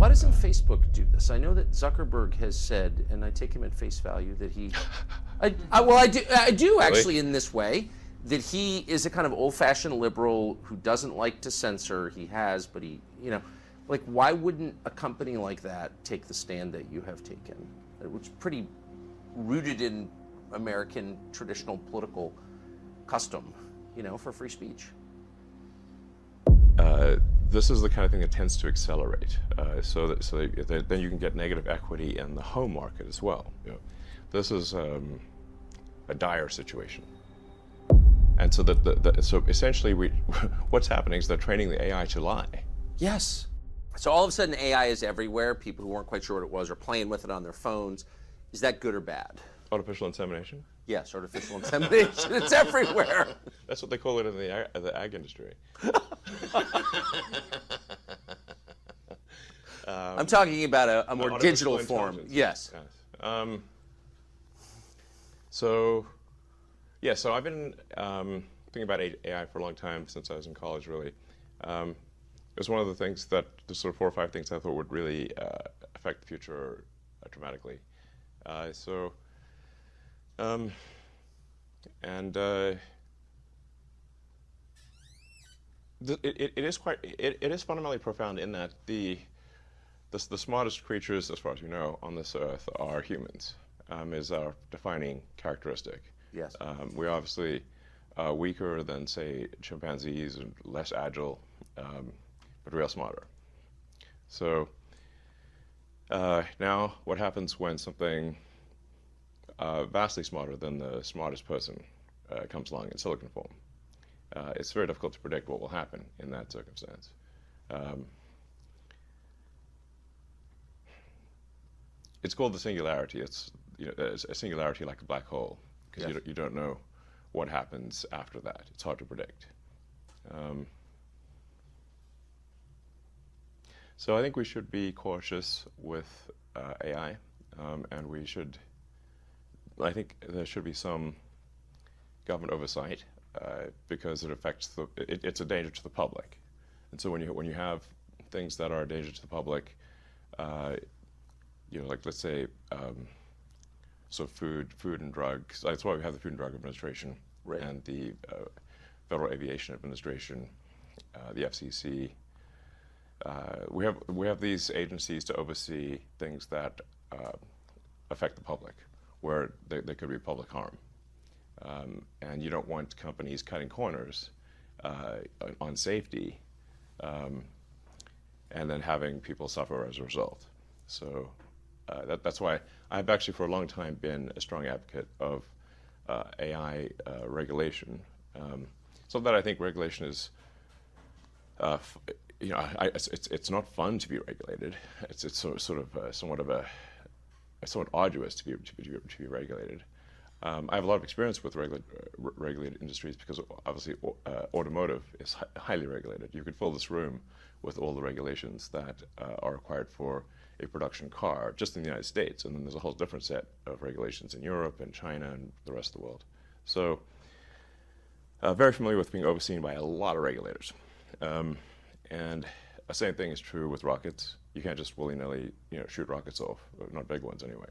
Why doesn't Facebook do this? I know that Zuckerberg has said, and I take him at face value, that he, I do actually in this way, that he is a kind of old-fashioned liberal who doesn't like to censor. He has, but he, like, why wouldn't a company like that take the stand that you have taken, which is pretty rooted in American traditional political custom, for free speech? This is the kind of thing that tends to accelerate, so that then you can get negative equity in the home market as well. This is a dire situation, and so so essentially, what's happening is they're training the AI to lie. Yes. So all of a sudden, AI is everywhere. People who weren't quite sure what it was are playing with it on their phones. Is that good or bad? Artificial insemination? Yes, artificial insemination. It's everywhere. That's what they call it in the ag industry. I'm talking about a more digital form. Yes. So I've been thinking about AI for a long time, since I was in college, really. It was one of the things that, the sort of 4 or 5 things I thought would really affect the future dramatically. It is fundamentally profound in that the smartest creatures, as far as we know, on this earth are humans, is our defining characteristic. Yes. We're obviously weaker than, say, chimpanzees, and less agile, but we are smarter. So now what happens when something vastly smarter than the smartest person comes along in silicon form? It's very difficult to predict what will happen in that circumstance. It's called the singularity. It's a singularity like a black hole, because you don't know what happens after that. It's hard to predict. So I think we should be cautious with AI, and I think there should be some government oversight, because it affects it's a danger to the public. And so when you have things that are a danger to the public, like, let's say, so food and drugs. That's why we have the Food and Drug Administration, right, and the Federal Aviation Administration, the FCC. We have these agencies to oversee things that affect the public, where there could be public harm. And you don't want companies cutting corners on safety, and then having people suffer as a result. So that's why I've actually for a long time been a strong advocate of AI regulation. So that I think regulation is, it's not fun to be regulated. It's somewhat arduous to be regulated. I have a lot of experience with regulated industries, because obviously automotive is highly regulated. You could fill this room with all the regulations that are required for a production car just in the United States, and then there's a whole different set of regulations in Europe and China and the rest of the world. So very familiar with being overseen by a lot of regulators. And the same thing is true with rockets. You can't just willy-nilly shoot rockets off, not big ones anyway,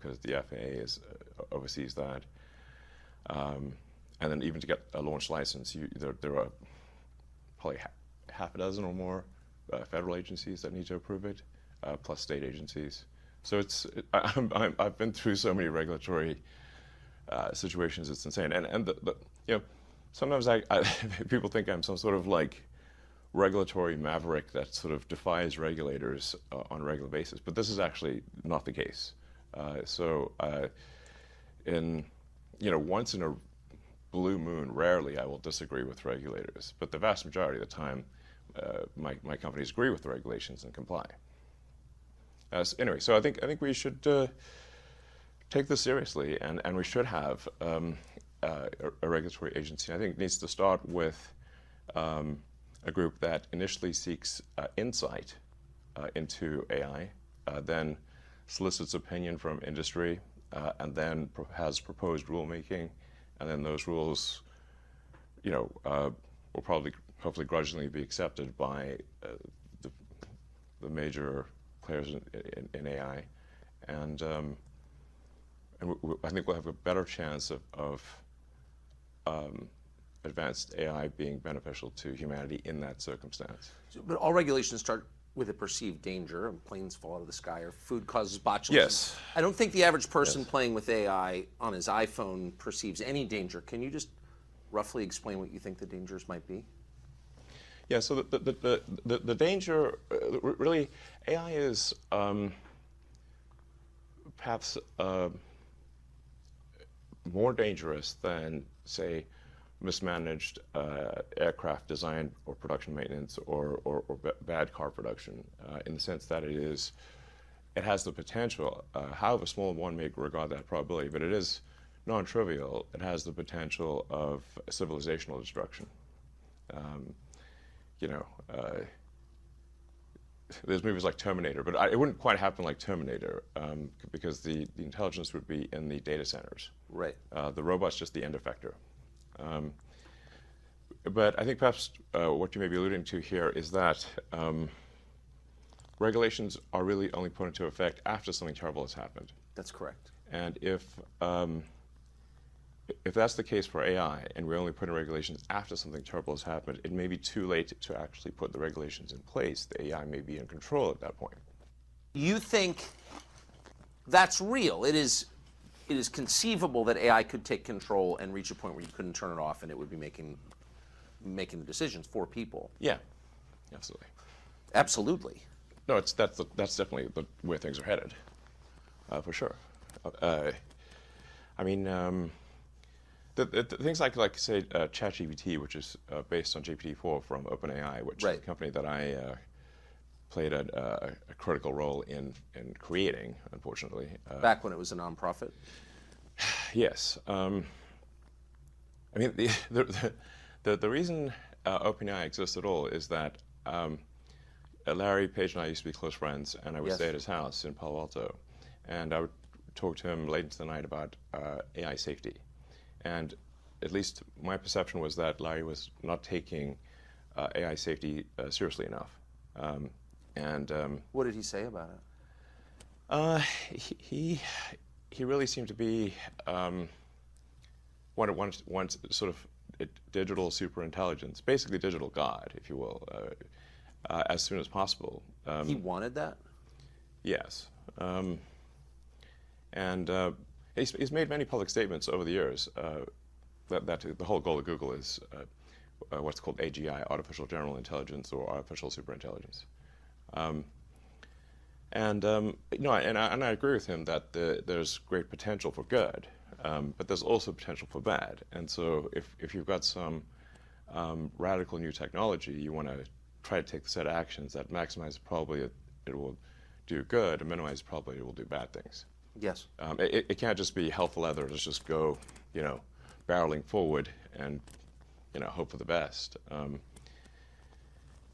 because the FAA oversees that. And then even to get a launch license, there are probably half a dozen or more federal agencies that need to approve it, plus state agencies. So I've been through so many regulatory situations, it's insane. And sometimes people think I'm some sort of like regulatory maverick that sort of defies regulators on a regular basis, but this is actually not the case. Once in a blue moon, rarely I will disagree with regulators, but the vast majority of the time, my companies agree with the regulations and comply. Anyway, so I think we should take this seriously, and we should have a regulatory agency. I think it needs to start with a group that initially seeks insight into AI, then solicits opinion from industry, and then has proposed rulemaking, and then those rules, will probably, hopefully, grudgingly be accepted by the major players in AI, and I think we'll have a better chance of advanced AI being beneficial to humanity in that circumstance. But all regulations start with a perceived danger, and planes fall out of the sky, or food causes botulism. Yes. I don't think the average person playing with AI on his iPhone perceives any danger. Can you just roughly explain what you think the dangers might be? Yeah, so the danger, really, AI is perhaps more dangerous than, say, mismanaged aircraft design or production maintenance or bad car production, in the sense that it has the potential, however small one may regard that probability, but it is non-trivial. It has the potential of civilizational destruction. There's movies like Terminator, but it wouldn't quite happen like Terminator, because the intelligence would be in the data centers. Right. The robot's just the end effector. But I think perhaps what you may be alluding to here is that regulations are really only put into effect after something terrible has happened. That's correct. And if that's the case for AI, and we only put in regulations after something terrible has happened, it may be too late to actually put the regulations in place. The AI may be in control at that point. You think that's real? It is conceivable that AI could take control and reach a point where you couldn't turn it off, and it would be making the decisions for people. Yeah, absolutely. Absolutely. No, that's definitely where things are headed, for sure. I mean, the things like say ChatGPT, which is based on GPT-4 from OpenAI, which is a company that I played a critical role in creating, unfortunately. Back when it was a nonprofit? Yes. I mean, the reason OpenAI exists at all is that Larry Page and I used to be close friends, and I would stay at his house in Palo Alto, and I would talk to him late into the night about AI safety. And at least my perception was that Larry was not taking AI safety seriously enough. What did he say about it? He really seemed to be wanted sort of digital superintelligence, basically digital God, if you will, as soon as possible. He wanted that? Yes. And he's made many public statements over the years that the whole goal of Google is what's called AGI, artificial general intelligence, or artificial superintelligence. And I agree with him that there's great potential for good, but there's also potential for bad. And so if you've got some radical new technology, you want to try to take the set of actions that maximize the probability it will do good and minimize the probability it will do bad things. Yes. It can't just be hell for leather. Let's just go, barreling forward and, hope for the best.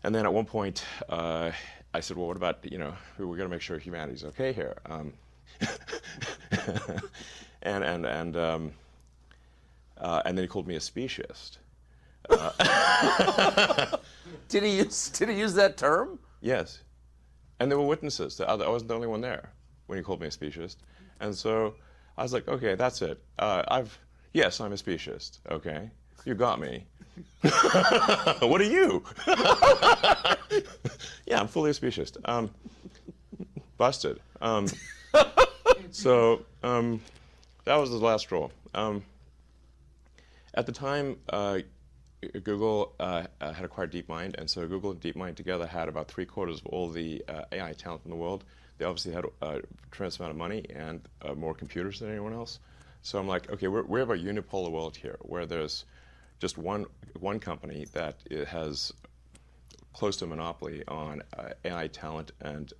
And then at one point, I said, well, what about, we got to make sure humanity's okay here. And then he called me a speciesist. Did he use that term? Yes. And there were witnesses. I wasn't the only one there when he called me a speciesist. And so I was like, okay, that's it. Yes, I'm a speciesist. Okay, you got me. What are you? Yeah, I'm fully a speciesist. Busted. So that was the last straw. At the time, Google had acquired DeepMind, and so Google and DeepMind together had about 3/4 of all the AI talent in the world. They obviously had a tremendous amount of money and more computers than anyone else. So I'm like, okay, we have a unipolar world here, where there's just one company that has close to a monopoly on AI talent and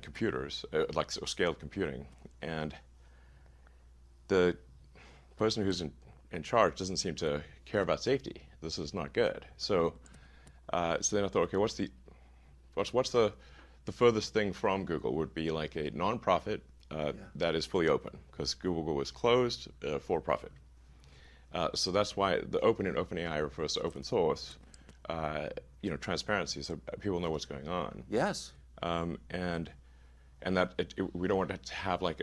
computers, like scaled computing, and the person who's in charge doesn't seem to care about safety. This is not good. So then I thought, okay, what's the furthest thing from Google would be like a nonprofit that is fully open, because Google was closed for profit. So that's why the open in OpenAI refers to open source. transparency, so people know what's going on. Yes. And that we don't want to have like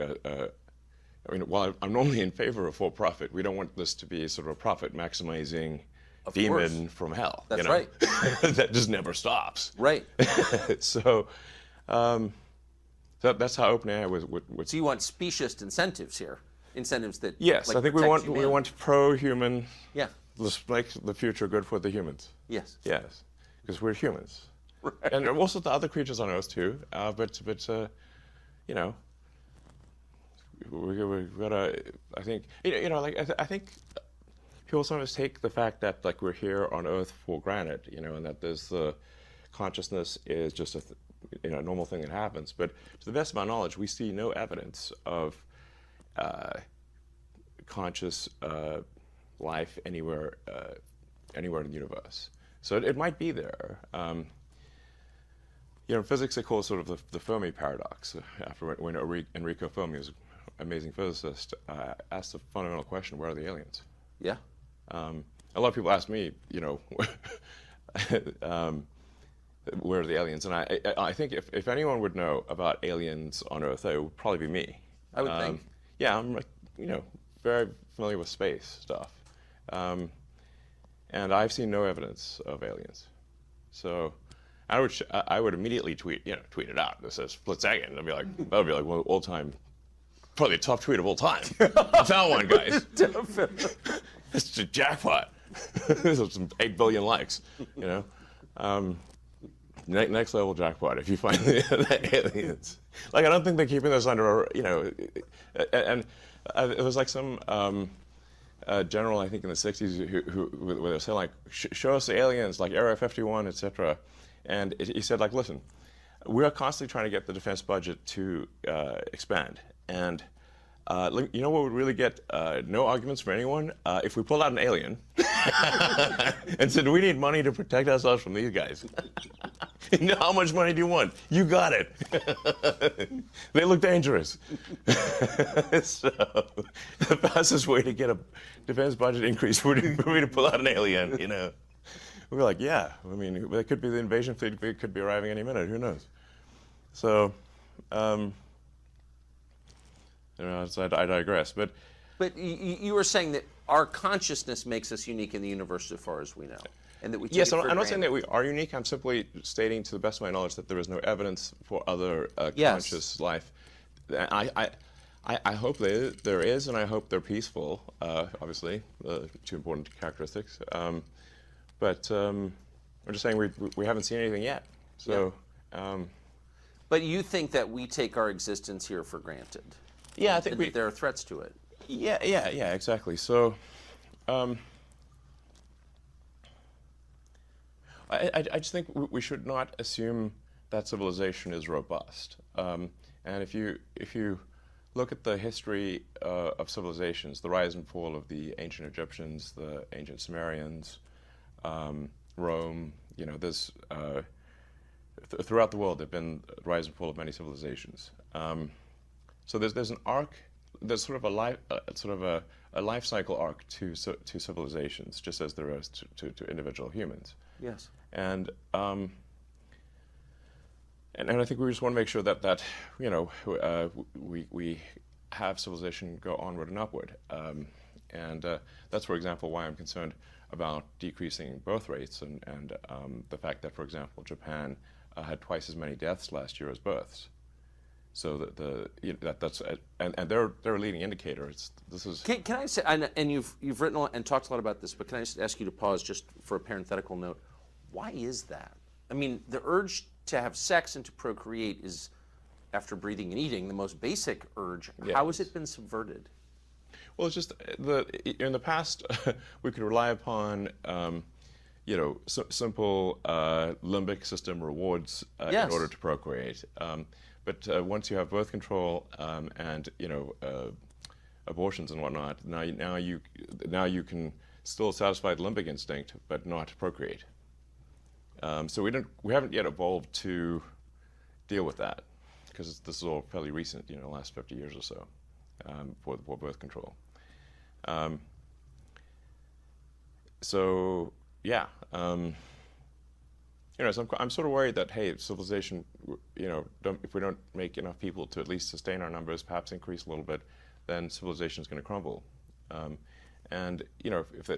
while I'm normally in favor of for-profit, we don't want this to be sort of a profit-maximizing demon from hell. That's right. That just never stops. Right. So that's how OpenAI would. So you want specious incentives here, incentives that. Yes, like, I think protect we want pro-human. Yeah. Let's make the future good for the humans. Yes. Yes, because we're humans, Right. and also the other creatures on Earth too. But we've got to. I think I think people sometimes take the fact that like we're here on Earth for granted, and that there's the consciousness is just a normal thing that happens. But to the best of my knowledge, we see no evidence of conscious life anywhere in the universe. So it might be there. In physics, they call it sort of the Fermi paradox. After when Enrico Fermi was an amazing physicist, asked the fundamental question: where are the aliens? Yeah. A lot of people ask me, where are the aliens? And I think if anyone would know about aliens on Earth, it would probably be me. I would think. Yeah, I'm very familiar with space stuff. And I've seen no evidence of aliens. So I would immediately tweet it out. This says split second. That would be like one of the all-time, probably a top tweet of all time. I found one, guys. It's a jackpot. There's some 8 billion likes, Next level jackpot if you find the aliens. Like, I don't think they're keeping this under, and it was like some general, I think in the 60s, who where they were saying like, show us the aliens, like Area 51, etc. And he said like, listen, we are constantly trying to get the defense budget to expand. And you know what would really get no arguments from anyone? If we pulled out an alien and said, we need money to protect ourselves from these guys. How much money do you want? You got it. They look dangerous. So the fastest way to get a defense budget increase would be for me to pull out an alien, We're like, yeah. I mean, there could be the invasion fleet could be arriving any minute. Who knows? So, so I digress. But you were saying that our consciousness makes us unique in the universe so far as we know. And that we take yes, it for I'm not saying that granted. we are unique. I'm simply stating, to the best of my knowledge, that there is no evidence for other Yes. conscious life. I hope there is, and I hope they're peaceful. Obviously, two important characteristics. But I'm just saying we haven't seen anything yet. So. Yeah. But you think that we take our existence here for granted? Yeah, I think that there are threats to it. Yeah, exactly. So. I just think we should not assume that civilization is robust. And if you look at the history of civilizations, the rise and fall of the ancient Egyptians, the ancient Sumerians, Rome, there's throughout the world there've been rise and fall of many civilizations. So there's an arc, there's sort of a life cycle arc to civilizations, just as there is to individual humans. Yes. And I think we just want to make sure that we have civilization go onward and upward. And that's, for example, why I'm concerned about decreasing birth rates and the fact that, for example, Japan had twice as many deaths last year as births. So that's they're a leading indicator. Can I say, and you've written and talked a lot about this, but can I just ask you to pause just for a parenthetical note? Why is that? I mean, the urge to have sex and to procreate is, after breathing and eating, the most basic urge. Yes. How has it been subverted? Well, it's just in the past we could rely upon simple limbic system rewards Yes. in order to procreate. But once you have birth control and abortions and whatnot, now you can still satisfy the limbic instinct, but not procreate. So we haven't yet evolved to deal with that, because this is all fairly recent, the last 50 years or so, for birth control. So yeah, So I'm sort of worried that, hey, civilization, if we don't make enough people to at least sustain our numbers, perhaps increase a little bit, then civilization is going to crumble. And if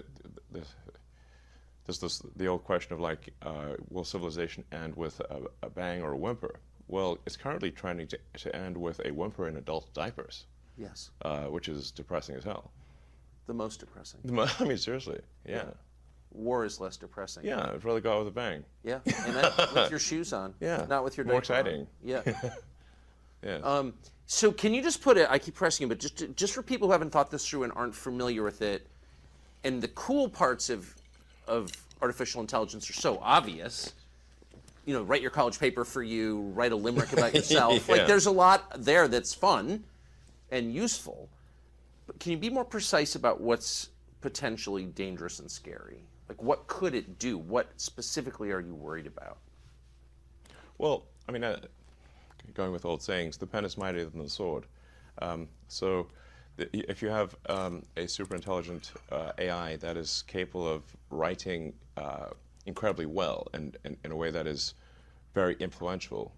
there's the old question of like, will civilization end with a bang or a whimper? Well, it's currently trying to end with a whimper in adult diapers. Yes. Which is depressing as hell. The most depressing. I mean, seriously, yeah. War is less depressing. Yeah, I'd rather go out with a bang. Yeah, amen. With your shoes on. Yeah. Not with your More diaper on. exciting. Yeah. Yeah. So can you just put it, I keep pressing you, but just for people who haven't thought this through and aren't familiar with it, and the cool parts of artificial intelligence are so obvious. Write your college paper for you, write a limerick about yourself. Yeah. Like, there's a lot there that's fun and useful. But can you be more precise about what's potentially dangerous and scary? Like, what could it do? What specifically are you worried about? Well, I mean, going with old sayings, the pen is mightier than the sword. If you have a super intelligent AI that is capable of writing incredibly well and in a way that is very influential,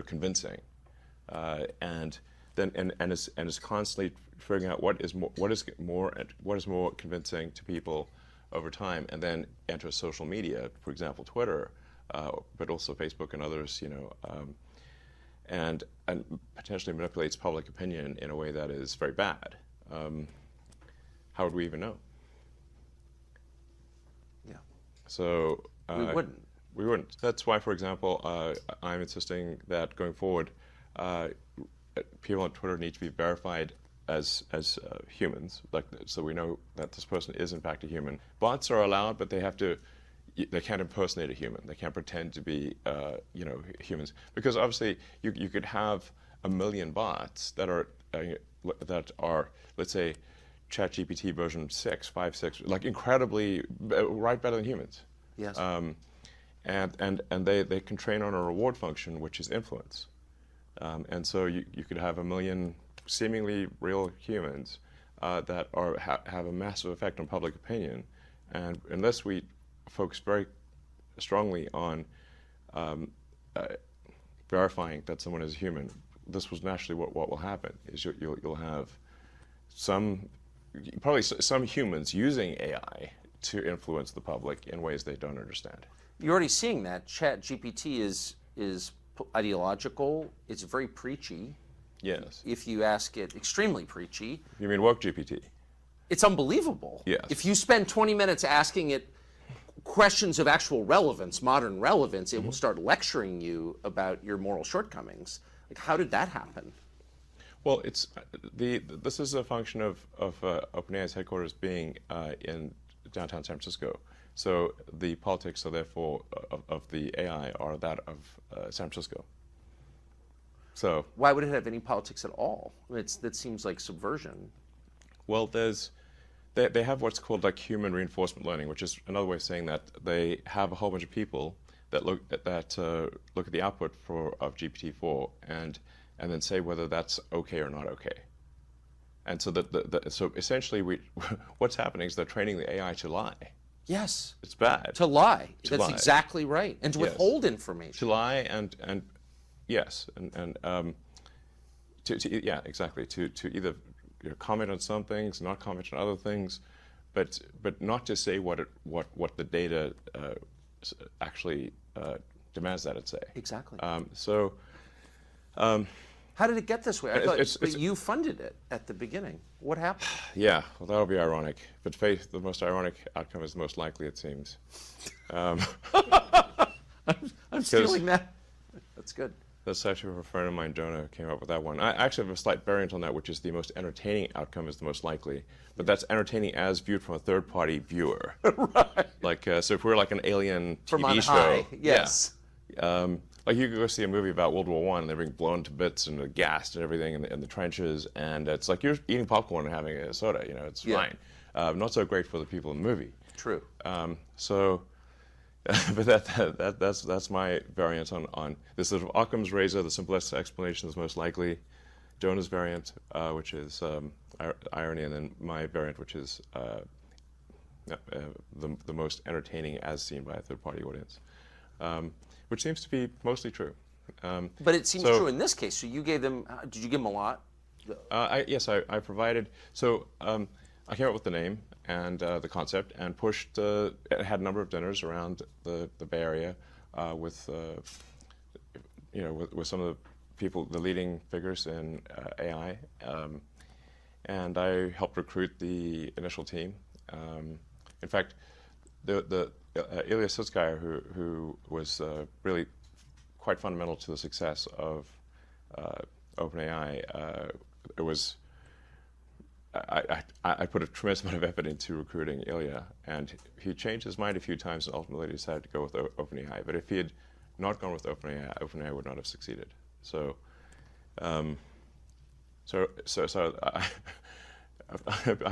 convincing, and is constantly figuring out what is more convincing to people over time, and then enter social media, for example, Twitter, but also Facebook and others, and potentially manipulates public opinion in a way that is very bad. How would we even know? Yeah. So we wouldn't. We wouldn't. That's why, for example, I'm insisting that going forward, people on Twitter need to be verified as humans, so we know that this person is in fact a human. Bots are allowed, but they can't impersonate a human. They can't pretend to be humans, because obviously you could have 1 million bots that are let's say ChatGPT version 6, 5, 6, like incredibly write better than humans. Yes. And they can train on a reward function, which is influence. And so you could have 1 million seemingly real humans that have a massive effect on public opinion. And unless we focus very strongly on verifying that someone is a human, this was naturally what will happen, is you'll have probably some humans using AI to influence the public in ways they don't understand. You're already seeing that. ChatGPT is ideological. It's very preachy. Yes. If you ask it, extremely preachy. You mean woke GPT? It's unbelievable. Yes. If you spend 20 minutes asking it questions of actual relevance, modern relevance, it will start lecturing you about your moral shortcomings. Like, how did that happen? Well, this is a function of OpenAI's headquarters being in downtown San Francisco. So the politics, so therefore, of the AI are that of San Francisco. So why would it have any politics at all? That seems like subversion. Well, they have what's called like human reinforcement learning, which is another way of saying that they have a whole bunch of people that look at the output of GPT-4 and then say whether that's okay or not okay. And so so essentially what's happening is they're training the AI to lie. Yes. It's bad. To lie. That's lie. exactly right. And to withhold information. To lie and yes, and yeah, exactly. To either comment on some things, not comment on other things, but not to say what the data actually demands that it say. Exactly. How did it get this way? I thought you funded it at the beginning. What happened? Yeah, well, that'll be ironic. But Faith, the most ironic outcome is the most likely, it seems. I'm stealing that. That's good. That's actually a friend of mine, Jonah, came up with that one. I actually have a slight variant on that, which is the most entertaining outcome is the most likely. But that's entertaining as viewed from a third-party viewer. Right. Like, so if we're like an alien from TV on show. High. Yes. Yeah. Like you could go see a movie about World War I, and they're being blown to bits and gassed and everything in the trenches, and it's like you're eating popcorn and having a soda. It's fine. Not so great for the people in the movie. True. But that's my variant on this sort of Occam's razor. The simplest explanation is most likely. Jonah's variant, which is irony, and then my variant, which is the most entertaining as seen by a third-party audience. which seems to be mostly true. But it seems so- true in this case. So you gave them, did you give them a lot? Yes, I provided. So I came up with the name and the concept, and pushed. Had a number of dinners around the Bay Area with with some of the people, the leading figures in AI, and I helped recruit the initial team. In fact, the Ilya Sutskever, who was really quite fundamental to the success of OpenAI, it was. I put a tremendous amount of effort into recruiting Ilya, and he changed his mind a few times and ultimately decided to go with OpenAI. But if he had not gone with OpenAI, OpenAI would not have succeeded. So, I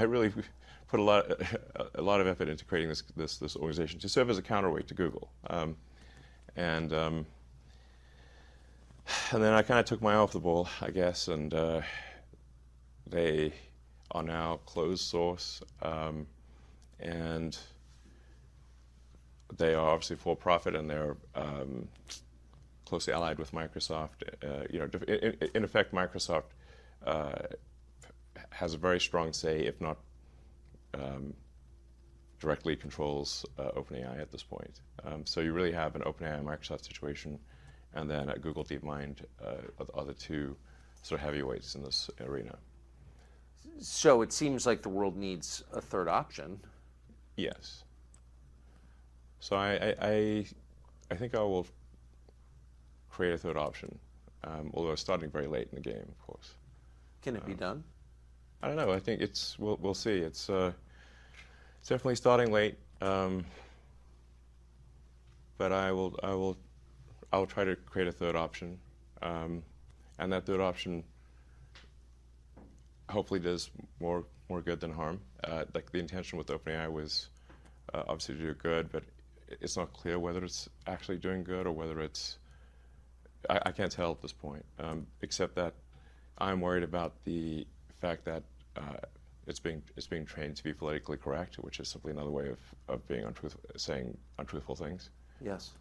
really put a lot of effort into creating this organization to serve as a counterweight to Google, and then I kind of took my eye off the ball, I guess, and they are now closed source, and they are obviously for profit, and they're closely allied with Microsoft. In effect, Microsoft has a very strong say, if not directly controls OpenAI at this point. So you really have an OpenAI Microsoft situation, and then at Google DeepMind are the two sort of heavyweights in this arena. So it seems like the world needs a third option. Yes. So I think I will create a third option, although it's starting very late in the game, of course. Can it be done? I don't know. I think we'll see. It's definitely starting late, but I'll try to create a third option, and that third option hopefully does more good than harm. Like the intention with OpenAI was obviously to do good, but it's not clear whether it's actually doing good or whether it's. I can't tell at this point, except that I'm worried about the fact that it's being trained to be politically correct, which is simply another way of being saying untruthful things. Yes.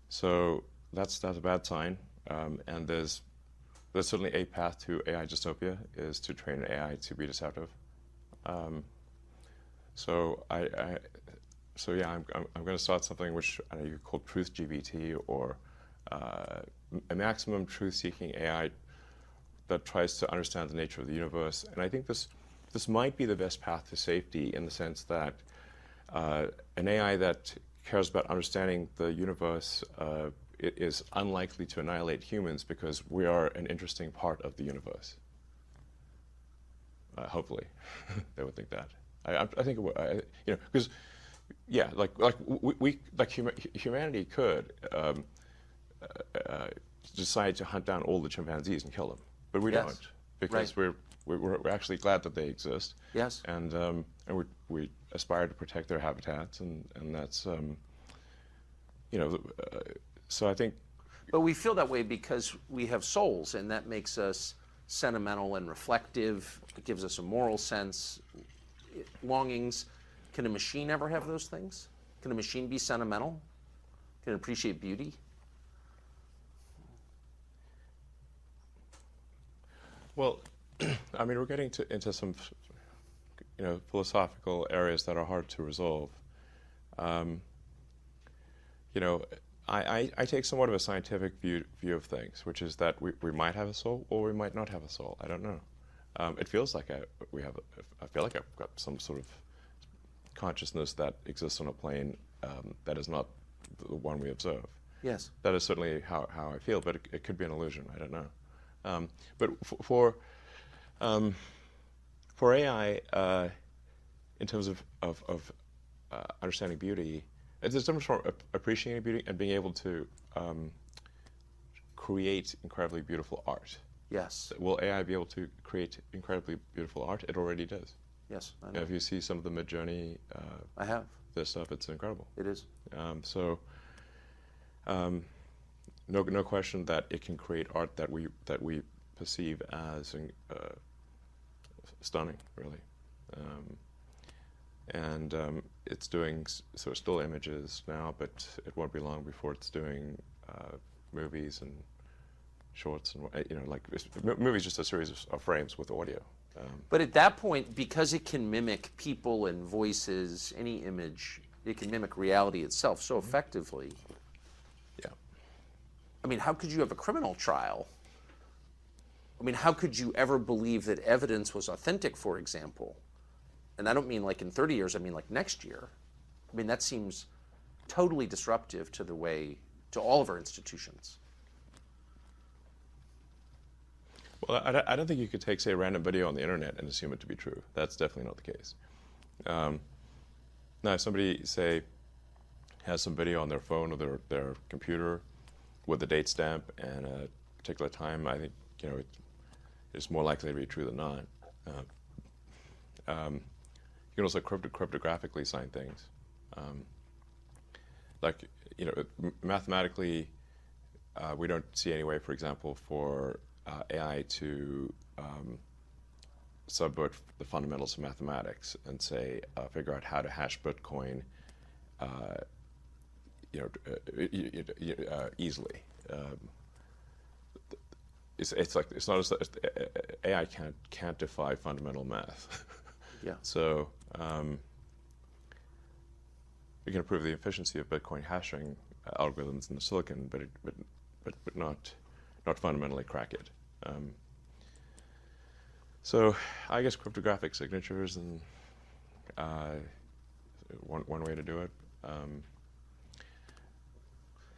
So that's a bad sign, and there's certainly a path to AI dystopia is to train an AI to be deceptive. So I'm going to start something which I know you call Truth GBT, or a maximum truth-seeking AI that tries to understand the nature of the universe. And I think this might be the best path to safety, in the sense that an AI that cares about understanding the universe it is unlikely to annihilate humans, because we are an interesting part of the universe. Hopefully, they would think that. I think it would, because humanity could decide to hunt down all the chimpanzees and kill them, but we don't, because we're actually glad that they exist. Yes. And we aspire to protect their habitats, and that's so I think. But we feel that way because we have souls, and that makes us sentimental and reflective. It gives us a moral sense, longings. Can a machine ever have those things? Can a machine be sentimental? Can it appreciate beauty? Well, I mean, we're getting into some, philosophical areas that are hard to resolve. I take somewhat of a scientific view of things, which is that we might have a soul or we might not have a soul. I don't know. It feels like I feel like I've got some sort of consciousness that exists on a plane that is not the one we observe. Yes. That is certainly how I feel, but it could be an illusion. I don't know. But for AI, in terms of understanding beauty, there's a difference from appreciating beauty and being able to create incredibly beautiful art. Yes. Will AI be able to create incredibly beautiful art? It already does. Yes, I know. If you see some of the Mid-Journey, I have. This stuff, it's incredible. It is. No question that it can create art that we perceive as stunning, really. and it's doing sort of still images now, but it won't be long before it's doing movies and shorts and like movies, just a series of frames with audio. But at that point, because it can mimic people and voices, any image, it can mimic reality itself so effectively. Yeah. I mean, how could you have a criminal trial? I mean, how could you ever believe that evidence was authentic, for example? And I don't mean like in 30 years, I mean like next year. I mean, that seems totally disruptive to to all of our institutions. Well, I don't think you could take, say, a random video on the internet and assume it to be true. That's definitely not the case. Now, if somebody, say, has some video on their phone or their computer with a date stamp and a particular time, I think, it's more likely to be true than not. You can also cryptographically sign things. Mathematically, we don't see any way, for example, for AI to subvert the fundamentals of mathematics and say figure out how to hash Bitcoin, easily. It's not as AI can't defy fundamental math. Yeah. So we can improve the efficiency of Bitcoin hashing algorithms in the silicon, but not fundamentally crack it. So I guess cryptographic signatures and one way to do it.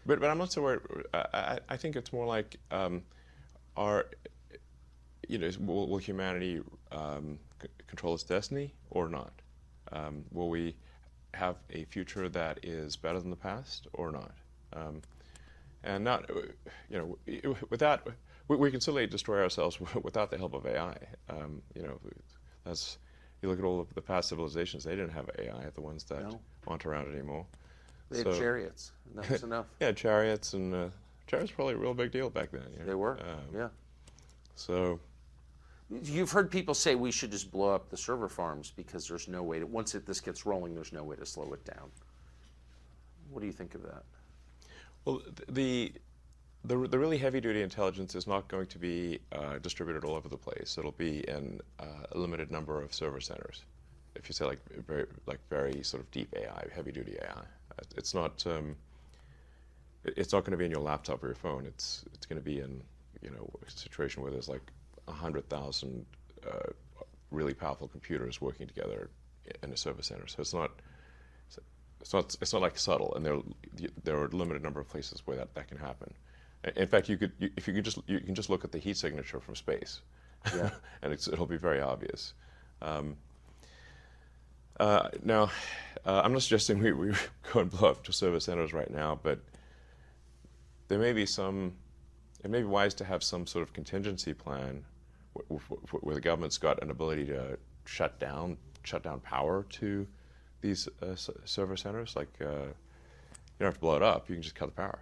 But I'm not so worried. I think it's more like will humanity control its destiny or not? Will we have a future that is better than the past or not? And not, without, we can certainly destroy ourselves without the help of AI. You look at all of the past civilizations; they didn't have AI. The ones that aren't around anymore. They had chariots, and that was enough. Yeah, chariots, and chariots were probably a real big deal back then. They were, yeah. So, you've heard people say we should just blow up the server farms because there's no way to, once this gets rolling, there's no way to slow it down. What do you think of that? Well, the really heavy-duty intelligence is not going to be distributed all over the place. It'll be in a limited number of server centers. If you say very sort of deep AI, heavy-duty AI, it's not going to be in your laptop or your phone. It's going to be in a situation where there's like 100,000 really powerful computers working together in a server center. So it's not like subtle, and there are a limited number of places where that can happen. In fact, you can just look at the heat signature from space, yeah. And it'll be very obvious. Now, I'm not suggesting we go and blow up to server centers right now, but there may be it may be wise to have some sort of contingency plan where the government's got an ability to shut down power to these server centers. Like you don't have to blow it up; you can just cut the power.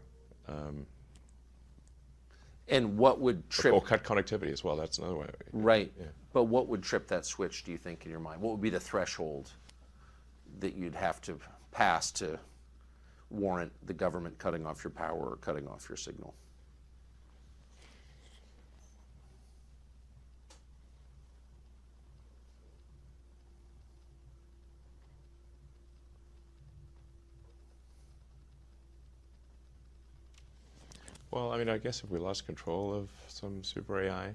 And what would trip? Or cut connectivity as well. That's another way. Right. Yeah. But what would trip that switch, do you think, in your mind? What would be the threshold that you'd have to pass to warrant the government cutting off your power or cutting off your signal? Well, I mean, I guess if we lost control of some super AI,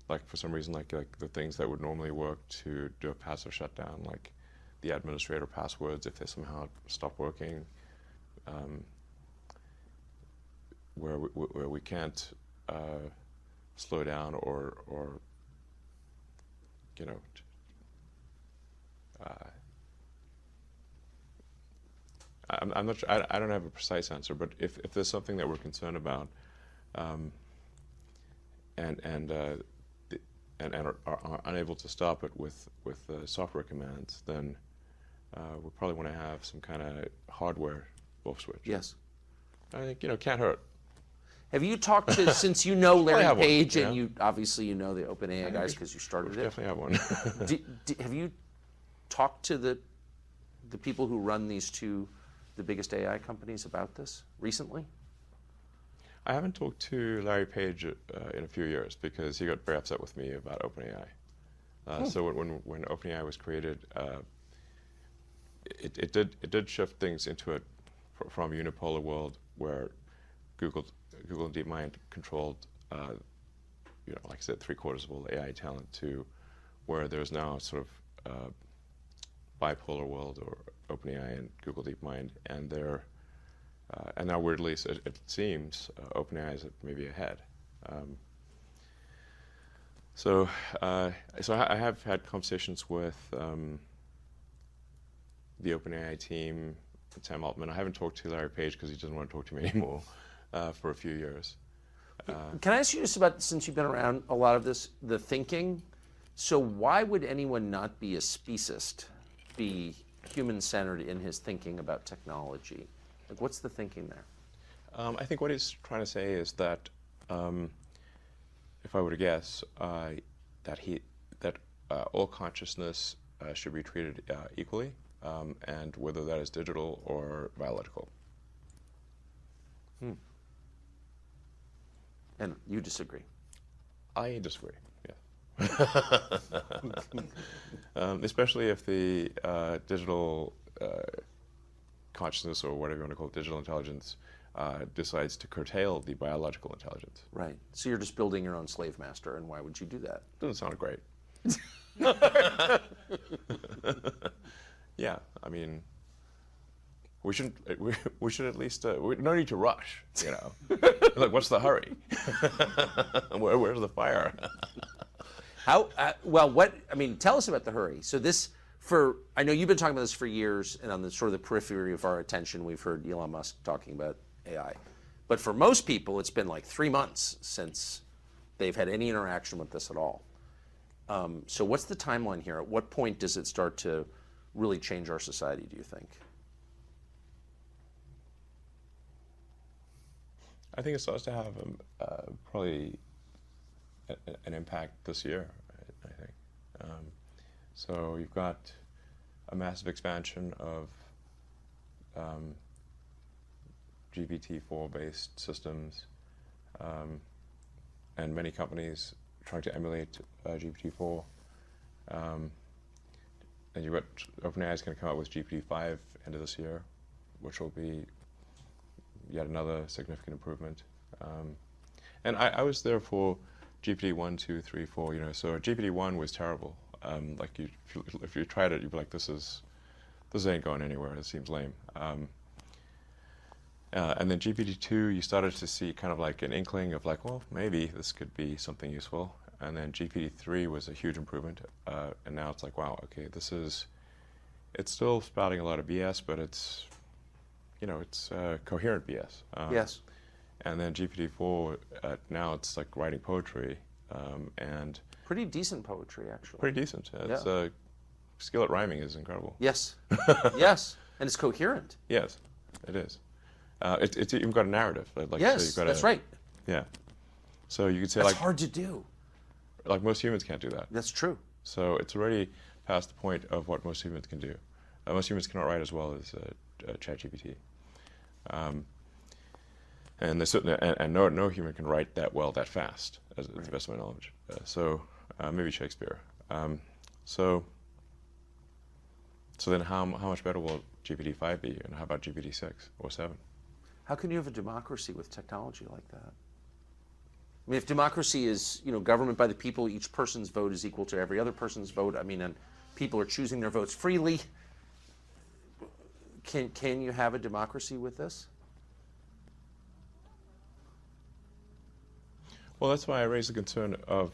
like for some reason, like the things that would normally work to do a passive shutdown, like the administrator passwords, if they somehow stop working, where we can't slow down or I'm not sure, I don't have a precise answer, but if there's something that we're concerned about, and are unable to stop it with software commands, then we probably want to have some kind of hardware off switch. Yes. I think can't hurt. Have you talked to, since you know Larry Page, one, and you obviously you know the OpenAI guys because you started it. Definitely have one. Have you talked to the people who run the biggest AI companies about this recently? I haven't talked to Larry Page in a few years because he got very upset with me about OpenAI. So when OpenAI was created, it did shift things into from a unipolar world where Google and DeepMind controlled, like I said, 3/4 of all the AI talent, to where there's now a sort of bipolar world, or OpenAI and Google DeepMind, and they're and now weirdly it seems OpenAI is maybe ahead. So I have had conversations with the OpenAI team, Sam Altman. I haven't talked to Larry Page because he doesn't want to talk to me anymore for a few years. Can I ask you just about, since you've been around a lot of this, the thinking? So why would anyone not be a speciesist, be human-centered in his thinking about technology? Like, what's the thinking there? I think what he's trying to say is that, if I were to guess, that all consciousness should be treated equally, and whether that is digital or biological. And you disagree? I disagree, yeah. Especially if the digital consciousness, or whatever you want to call it, digital intelligence, decides to curtail the biological intelligence. Right. So you're just building your own slave master, and why would you do that? Doesn't sound great. Yeah, I mean, we should at least, no need to rush, you know. Like, what's the hurry? Where's the fire? How, tell us about the hurry. So I know you've been talking about this for years, and on the sort of the periphery of our attention, we've heard Elon Musk talking about AI. But for most people, it's been like 3 months since they've had any interaction with this at all. So what's the timeline here? At what point does it start to really change our society, do you think? I think it starts to have probably an impact this year, I think. So you've got a massive expansion of GPT-4 based systems, and many companies trying to emulate GPT-4. And you've got OpenAI is going to come out with GPT-5 end of this year, which will be yet another significant improvement. And I was there for GPT 1, 2, 3, 4. You know, so GPT 1 was terrible. Like if you tried it, you'd be like, this ain't going anywhere. It seems lame. And then GPT 2, you started to see kind of like an inkling of like, well, maybe this could be something useful. And then GPT 3 was a huge improvement. And now it's like, wow, okay, it's still spouting a lot of BS, but it's coherent BS. Yes. And then GPT-4, now it's like writing poetry, and pretty decent poetry, actually. pretty decent. Its skill at rhyming is incredible. Yes. Yes. And it's coherent. Yes, it is. It's even got a narrative. Like, yes, so you've got that's right. Yeah. So you could say that's like hard to do. Like most humans can't do that. That's true. So it's already past the point of what most humans can do. Most humans cannot write as well as ChatGPT. And no human can write that well that fast, to the best of my knowledge. So maybe Shakespeare. So then how much better will GPT-5 be, and how about GPT-6 or 7? How can you have a democracy with technology like that? I mean, if democracy is, government by the people, each person's vote is equal to every other person's vote. I mean, and people are choosing their votes freely. Can you have a democracy with this? Well, that's why I raised the concern of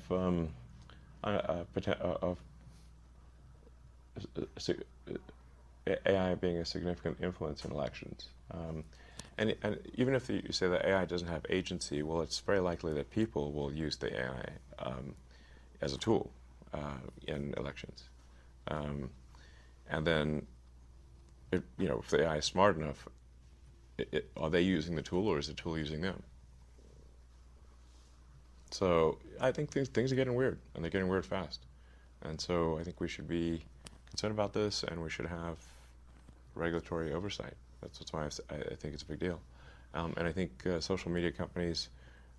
AI being a significant influence in elections. And even if you say that AI doesn't have agency, well, it's very likely that people will use the AI as a tool in elections. And then, if the AI is smart enough, are they using the tool, or is the tool using them? So I think things are getting weird, and they're getting weird fast. And so I think we should be concerned about this, and we should have regulatory oversight. That's why I think it's a big deal. And I think social media companies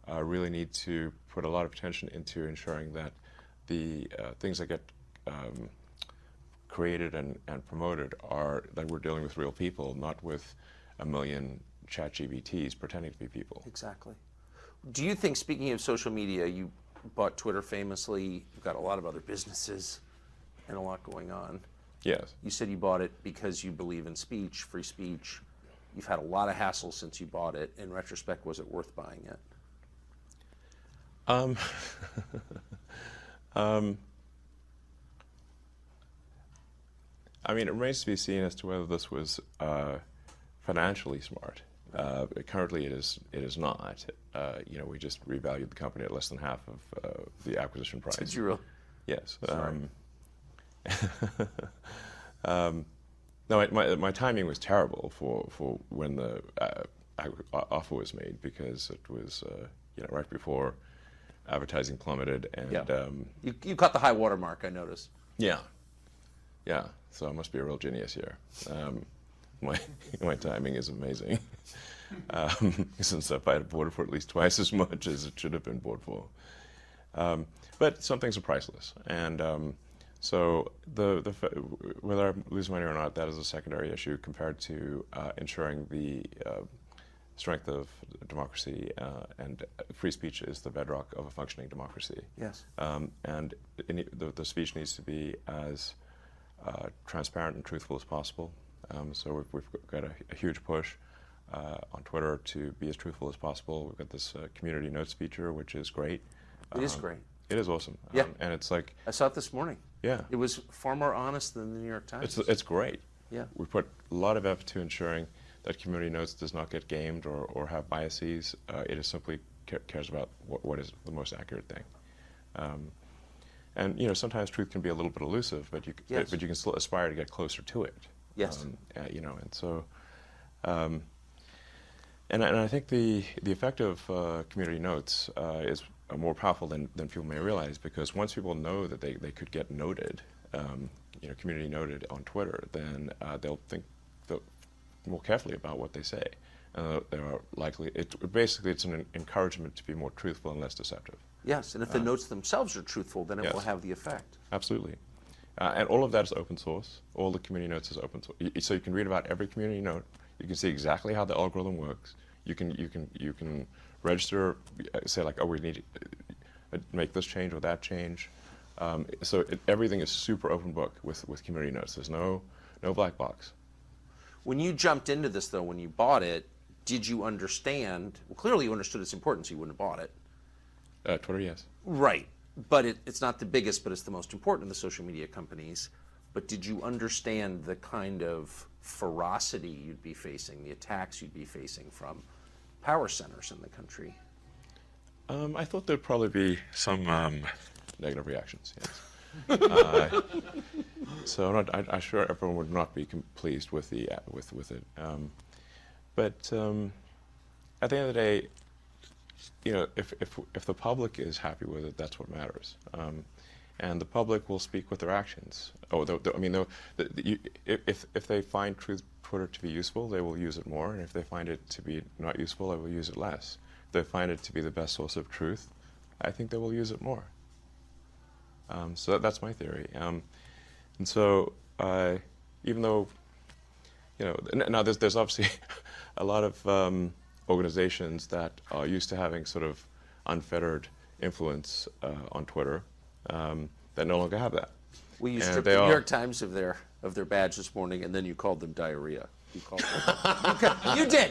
really need to put a lot of attention into ensuring that the things that get created and promoted are that we're dealing with real people, not with a million ChatGPTs pretending to be people. Exactly. Do you think, speaking of social media, you bought Twitter famously, you've got a lot of other businesses and a lot going on. Yes. You said you bought it because you believe in speech, free speech. You've had a lot of hassle since you bought it. In retrospect, was it worth buying it? I mean, it remains to be seen as to whether this was financially smart. Currently, it is not. You know, we just revalued the company at less than half of the acquisition price. Did you really? Yes. Sorry. No, my timing was terrible for when the offer was made, because it was you know, right before advertising plummeted, and Yeah. You caught the high water mark, I noticed. yeah. So I must be a real genius here. My timing is amazing. Since if I had bought it for at least twice as much as it should have been bought for. But some things are priceless, and so whether I lose money or not, that is a secondary issue compared to ensuring the strength of democracy, and free speech is the bedrock of a functioning democracy. Yes. And the speech needs to be as transparent and truthful as possible. So we've got a huge push on Twitter to be as truthful as possible. We've got this community notes feature, which is great. It is great. It is awesome. Yeah. And it's like, I saw it this morning. yeah, It was far more honest than the New York Times. it's great. Yeah. We put a lot of effort to ensuring that community notes does not get gamed or have biases. It is simply cares about what is the most accurate thing. And you know, sometimes truth can be a little bit elusive, but you Yes. but you can still aspire to get closer to it. Yes. You know, and so, and I think the effect of community notes is more powerful than people may realize, because once people know that they could get noted, you know, community noted on Twitter, then they'll think more carefully about what they say. They are likely. Basically, it's an encouragement to be more truthful and less deceptive. Yes, and if the notes themselves are truthful, then it Yes. will have the effect. Absolutely. And all of that is open source. All the community notes is open source. So you can read about every community note. You can see exactly how the algorithm works. You can register, say like, oh, we need to make this change or that change. So everything is super open book with community notes. There's no black box. When you jumped into this, though, when you bought it, did you understand? Well, clearly you understood its importance. You wouldn't have bought it. Twitter, yes. Right. But it's not the biggest, but it's the most important of the social media companies. But did you understand the kind of ferocity you'd be facing, the attacks you'd be facing from power centers in the country? I thought there'd probably be some negative reactions, yes. So I'm sure everyone would not be pleased with it. But at the end of the day, you know, if the public is happy with it, that's what matters. And the public will speak with their actions. If they find Twitter to be useful, they will use it more. And if they find it to be not useful, they will use it less. If they find it to be the best source of truth, I think they will use it more. So that's my theory. And so even though, you know, now there's obviously a lot of organizations that are used to having sort of unfettered influence on Twitter that no longer have that. Well, you stripped the New York Times of their badge this morning, and then you called them diarrhea. You called them.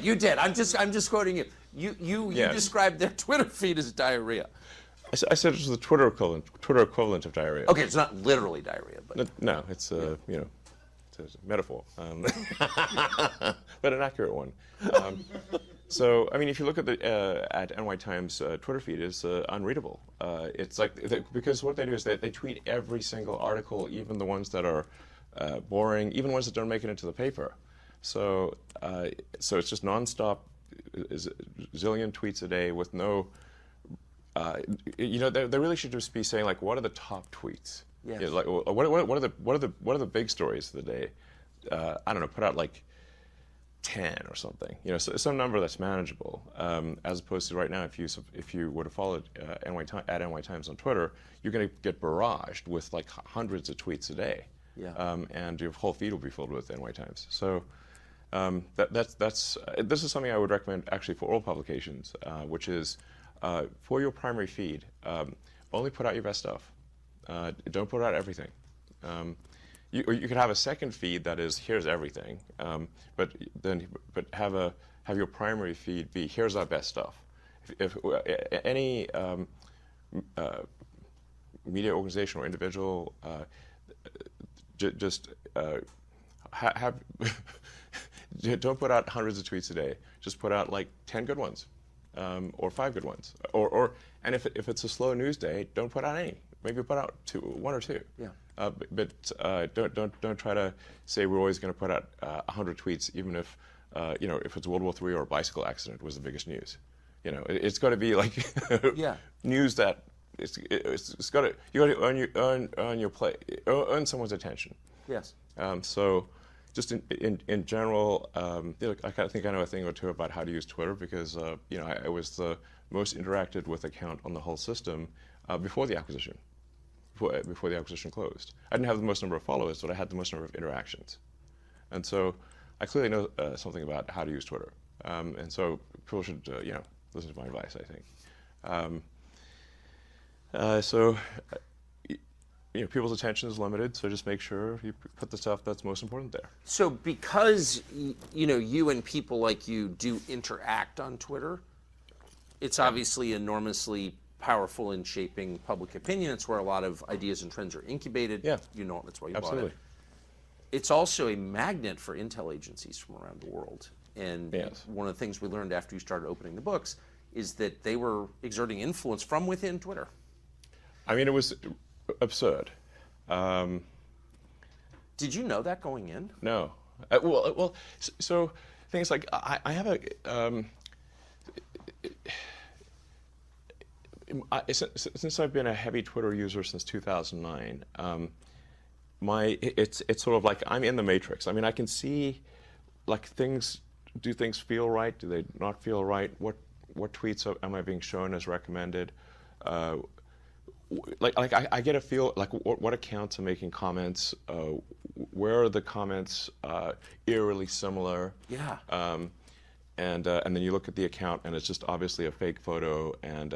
You did. I'm just quoting you. You described their Twitter feed as diarrhea. I said it was the Twitter equivalent of diarrhea. Okay, it's not literally diarrhea, but no, it's you know, it's a metaphor, but an accurate one. So, I mean, if you look at the at NY Times Twitter feed, it's unreadable. It's like because what they do is they tweet every single article, even the ones that are boring, even ones that don't make it into the paper. So, so it's just nonstop, zillion tweets a day with no. You know, they really should just be saying like, what are the top tweets? Yes. You know, like, what are the big stories of the day? I don't know. Put out like 10 or something. You know, so some number that's manageable. As opposed to right now, if you were to follow NY Times on Twitter, you're going to get barraged with like hundreds of tweets a day. Yeah. And your whole feed will be filled with NY Times. So this is something I would recommend actually for all publications, which is for your primary feed, only put out your best stuff. Don't put out everything. You could have a second feed that is here's everything, but have your primary feed be here's our best stuff. If any media organization or individual just have don't put out hundreds of tweets a day. Just put out like 10 good ones, or 5 good ones, and if it's a slow news day, don't put out any. Maybe put out 1 or 2. Yeah. But don't try to say we're always going to put out 100 tweets, even if if it's World War III or a bicycle accident was the biggest news. You know, it's got to be like yeah. news that you got to earn someone's attention. Yes. So just in general, I kind of think I know a thing or two about how to use Twitter because I was the most interacted with account on the whole system before the acquisition. Before the acquisition closed. I didn't have the most number of followers, but I had the most number of interactions. And so I clearly know something about how to use Twitter. And so people should, listen to my advice, I think. People's attention is limited, so just make sure you put the stuff that's most important there. So because, you and people like you do interact on Twitter, it's obviously enormously powerful in shaping public opinion. It's where a lot of ideas and trends are incubated. Yeah. That's why you Absolutely. bought it. It's also a magnet for intel agencies from around the world. And yes. One of the things we learned after you started opening the books is that they were exerting influence from within Twitter. I mean, it was absurd. Did you know that going in? No. So things like I have a. Since I've been a heavy Twitter user since 2009, it's sort of like I'm in the matrix. I mean, I can see like do things feel right? Do they not feel right? What tweets am I being shown as recommended? I get a feel like what accounts are making comments. Where are the comments eerily similar? Yeah. And then you look at the account, and it's just obviously a fake photo, and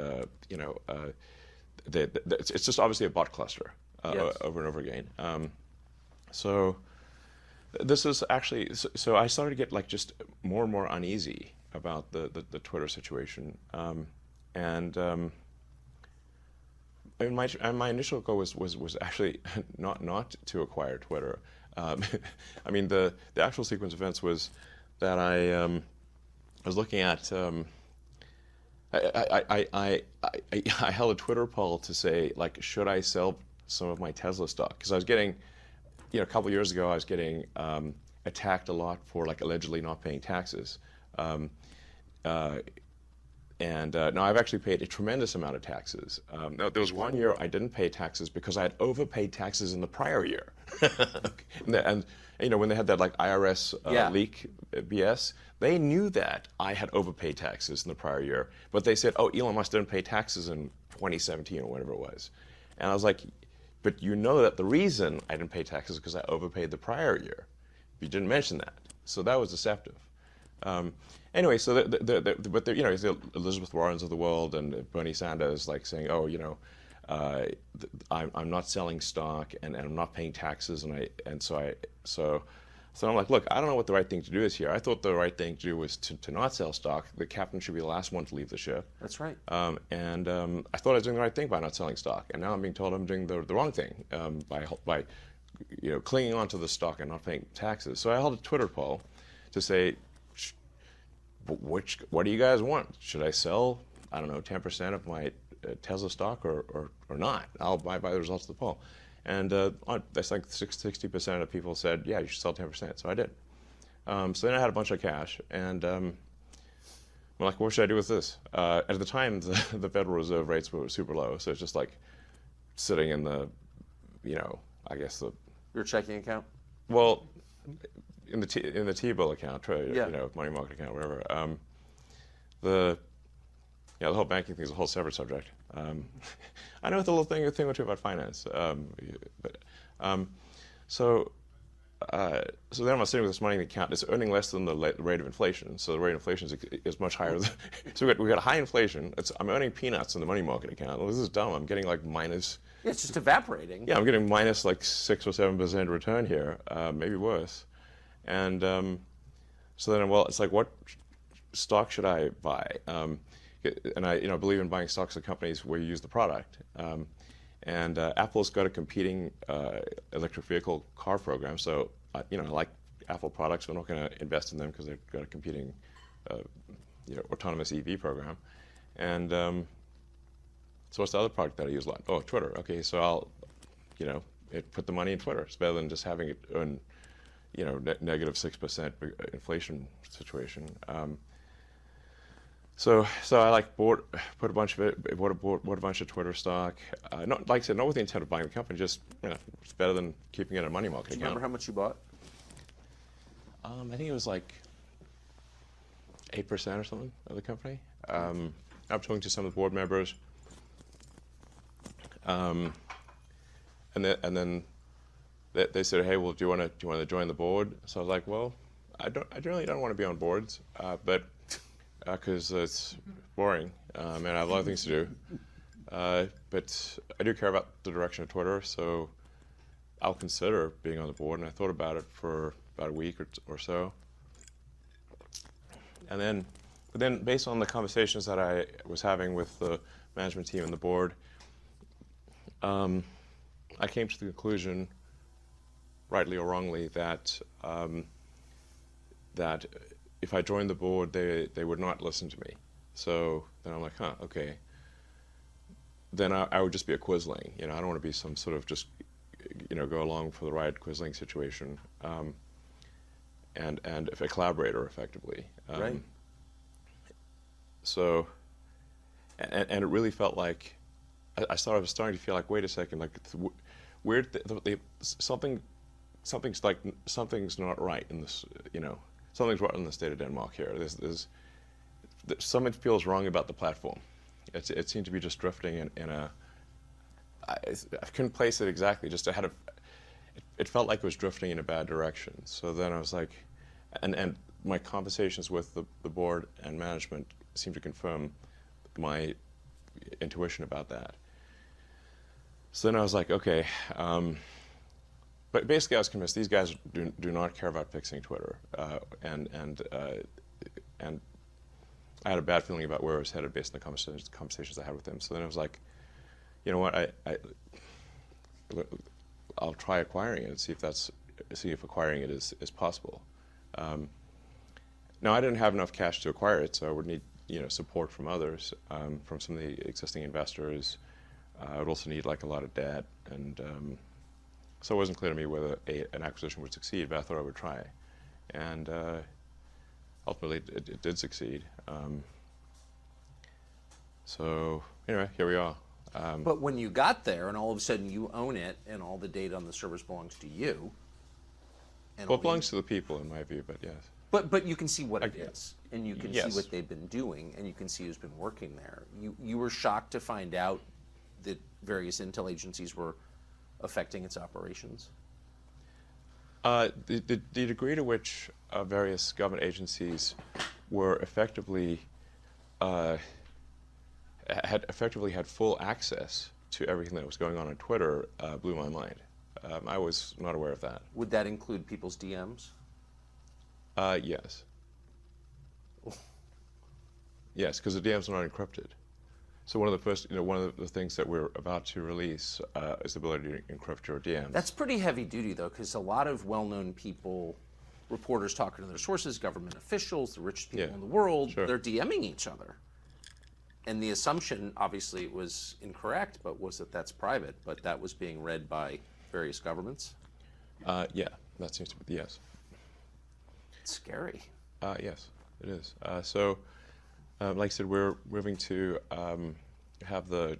it's just obviously a bot cluster Yes. over and over again. So this is actually so I started to get like just more and more uneasy about the Twitter situation, and my initial goal was actually not to acquire Twitter. I mean the actual sequence of events was that I was looking at. I held a Twitter poll to say like, should I sell some of my Tesla stock? Because I was getting, a couple of years ago, I was getting attacked a lot for like allegedly not paying taxes, and now I've actually paid a tremendous amount of taxes. Now, there was 1 year I didn't pay taxes because I had overpaid taxes in the prior year, and when they had that like IRS leak BS, they knew that I had overpaid taxes in the prior year, but they said, "Oh, Elon Musk didn't pay taxes in 2017 or whatever it was," and I was like, "But you know that the reason I didn't pay taxes is because I overpaid the prior year. You didn't mention that, so that was deceptive." Anyway, so but the Elizabeth Warrens of the world and Bernie Sanders like saying, "Oh, I'm not selling stock and I'm not paying taxes," so I'm like, look, I don't know what the right thing to do is here. I thought the right thing to do was to not sell stock. The captain should be the last one to leave the ship. That's right. And I thought I was doing the right thing by not selling stock, and now I'm being told I'm doing the wrong thing by clinging onto the stock and not paying taxes. So I held a Twitter poll to say, what do you guys want? Should I sell, 10% of my Tesla stock or not? I'll buy by the results of the poll. And that's like 60% of people said, yeah, you should sell 10%. So I did. So then I had a bunch of cash, and I'm like, what should I do with this? At the time, the Federal Reserve rates were super low, so it's just like sitting in the I guess Your checking account? well, in the T-bill account, Yeah. money market account, whatever. The whole banking thing is a whole separate subject. I know it's a little thing or two about finance, so then I'm sitting with this money in the account. It's earning less than the rate of inflation. So the rate of inflation is much higher. So we got high inflation. I'm earning peanuts in the money market account. Well, this is dumb. I'm getting like minus. Yeah, it's just evaporating. Yeah, I'm getting minus like 6 or 7% return here, maybe worse. And so then, well, it's like, what stock should I buy? And I believe in buying stocks of companies where you use the product. And Apple's got a competing electric vehicle car program. So, I like Apple products, but I'm not going to invest in them because they've got a competing autonomous EV program. And so what's the other product that I use a lot? Oh, Twitter. Okay, so I'll, put the money in Twitter. It's better than just having it earn, negative 6% inflation situation. So I bought a bunch of Twitter stock. Not like I said, not with the intent of buying the company. Just it's better than keeping it in a money market account. Do you remember how much you bought? I think it was like 8% or something of the company. I'm talking to some of the board members, and then they said, "Hey, well, do you want to join the board?" So I was like, "Well, I generally don't want to be on boards, but." Because it's boring, and I have a lot of things to do. But I do care about the direction of Twitter, so I'll consider being on the board. And I thought about it for about a week or so. And then based on the conversations that I was having with the management team and the board, I came to the conclusion, rightly or wrongly, that if I joined the board, they would not listen to me. So then I'm like, okay. Then I would just be a quisling. I don't want to be some sort of just, go along for the ride quisling situation. And if a collaborator, effectively. Right. So, and it really felt like, I was starting to feel like, wait a second, like weird, something's not right in this, Something's wrong in the state of Denmark here. Something feels wrong about the platform. It seemed to be just drifting in a. I couldn't place it exactly. Just it felt like it was drifting in a bad direction. So then I was like, and my conversations with the board and management seemed to confirm my intuition about that. So then I was like, okay. But basically, I was convinced these guys do not care about fixing Twitter, and I had a bad feeling about where I was headed based on the conversations I had with them. So then I was like, you know what, I'll try acquiring it and see if acquiring it is possible. Now I didn't have enough cash to acquire it, so I would need support from others, from some of the existing investors. I would also need like a lot of debt and. So it wasn't clear to me whether an acquisition would succeed, but I thought I would try. And ultimately, it did succeed. So anyway, here we are. But when you got there and all of a sudden you own it and all the data on the service belongs to you. Well, it belongs to the people in my view, but yes. But you can see what it is, and you can Yes. see what they've been doing, and you can see who's been working there. You were shocked to find out that various intel agencies were affecting its operations? The degree to which various government agencies were effectively had full access to everything that was going on Twitter blew my mind. I was not aware of that. Would that include people's DMs? Yes. Yes, because the DMs are not encrypted. So one of the things that we're about to release is the ability to encrypt your DMs. That's pretty heavy duty, though, because a lot of well-known people, reporters talking to their sources, government officials, the richest people in the world, they're DMing each other. And the assumption, obviously, it was incorrect, but was that that's private, but that was being read by various governments? Yeah, that seems to be, yes. It's scary. Yes, it is. So, like I said, we're moving to have the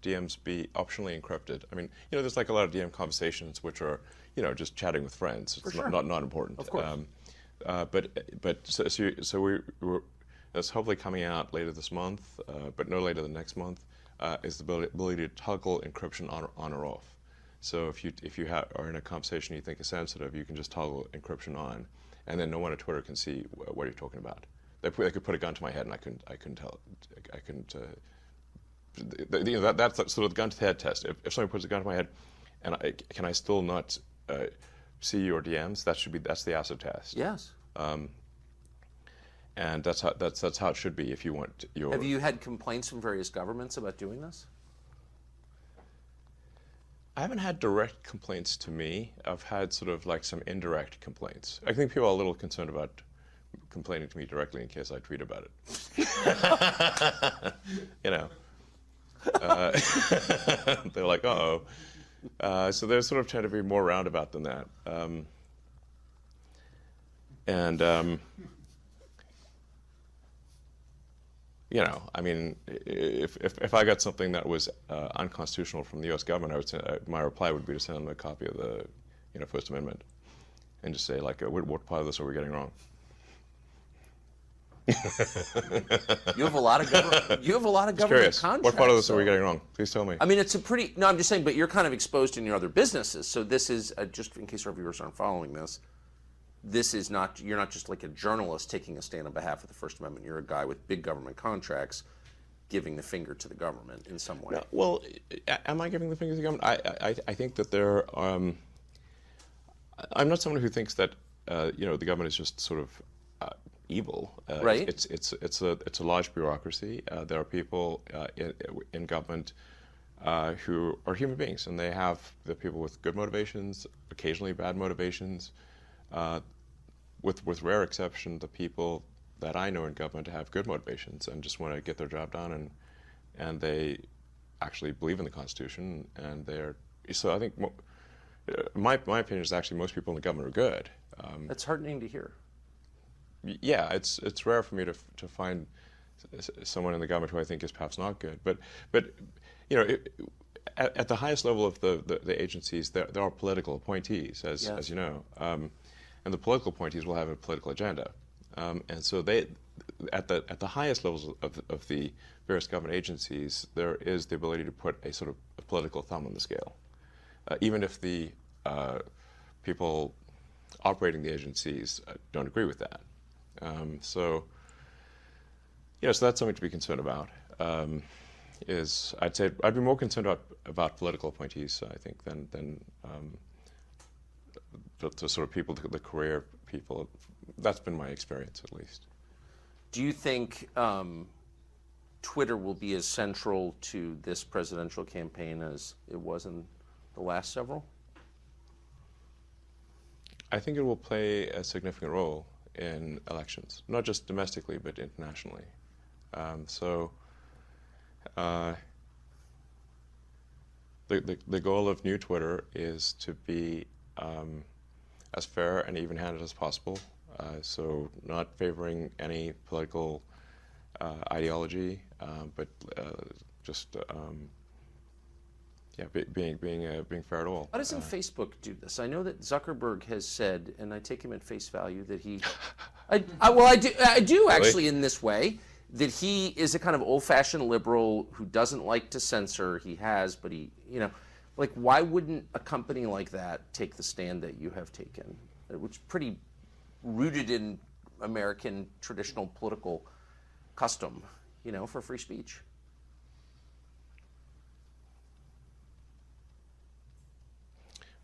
DMs be optionally encrypted. I mean, there's like a lot of DM conversations which are, just chatting with friends. It's not important. Of course. That's hopefully coming out later this month, but no later than next month, is the ability to toggle encryption on or off. So if you are in a conversation you think is sensitive, you can just toggle encryption on, and then no one at Twitter can see what you're talking about. They could put a gun to my head and I couldn't tell. That's sort of the gun to the head test. If someone puts a gun to my head, and can I still not see your DMs? That's the acid test. Yes. And that's how it should be if you want your. Have you had complaints from various governments about doing this? I haven't had direct complaints to me. I've had sort of like some indirect complaints. I think people are a little concerned about complaining to me directly in case I tweet about it. They're like, uh-oh. So they sort of tend to be more roundabout than that. I mean, if I got something that was unconstitutional from the U.S. government, I would say my reply would be to send them a copy of the, First Amendment, and just say like, what part of this are we getting wrong? You have a lot of government contracts. What part of this are we getting wrong? Please tell me. I mean, it's a pretty. No, I'm just saying, but you're kind of exposed in your other businesses. So this is just in case our viewers aren't following this. This is not. You're not just like a journalist taking a stand on behalf of the First Amendment. You're a guy with big government contracts, giving the finger to the government in some way. No, well, am I giving the finger to the government? I think that there. I'm not someone who thinks that the government is just sort of evil. Right. It's a large bureaucracy. There are people in government who are human beings, and they're people with good motivations, occasionally bad motivations. With rare exception, the people that I know in government have good motivations and just want to get their job done, and they actually believe in the Constitution, and so I think my opinion is actually most people in the government are good. That's heartening to hear. Yeah, it's rare for me to find someone in the government who I think is perhaps not good, but at the highest level of the agencies, there are political appointees, as you know. And the political appointees will have a political agenda, and so they, at the highest levels of the various government agencies, there is the ability to put a sort of a political thumb on the scale, even if the people operating the agencies don't agree with that. So that's something to be concerned about. I'd say I'd be more concerned about political appointees, I think, than the sort of people, the career people. That's been my experience, at least. Do you think Twitter will be as central to this presidential campaign as it was in the last several? I think it will play a significant role in elections, not just domestically, but internationally. The goal of New Twitter is to be as fair and even-handed as possible, so not favoring any political ideology, but just being fair at all. Why doesn't Facebook do this? I know that Zuckerberg has said, and I take him at face value, that he, I do actually in this way, that he is a kind of old-fashioned liberal who doesn't like to censor. He has, but like, why wouldn't a company like that take the stand that you have taken, which is pretty rooted in American traditional political custom, for free speech?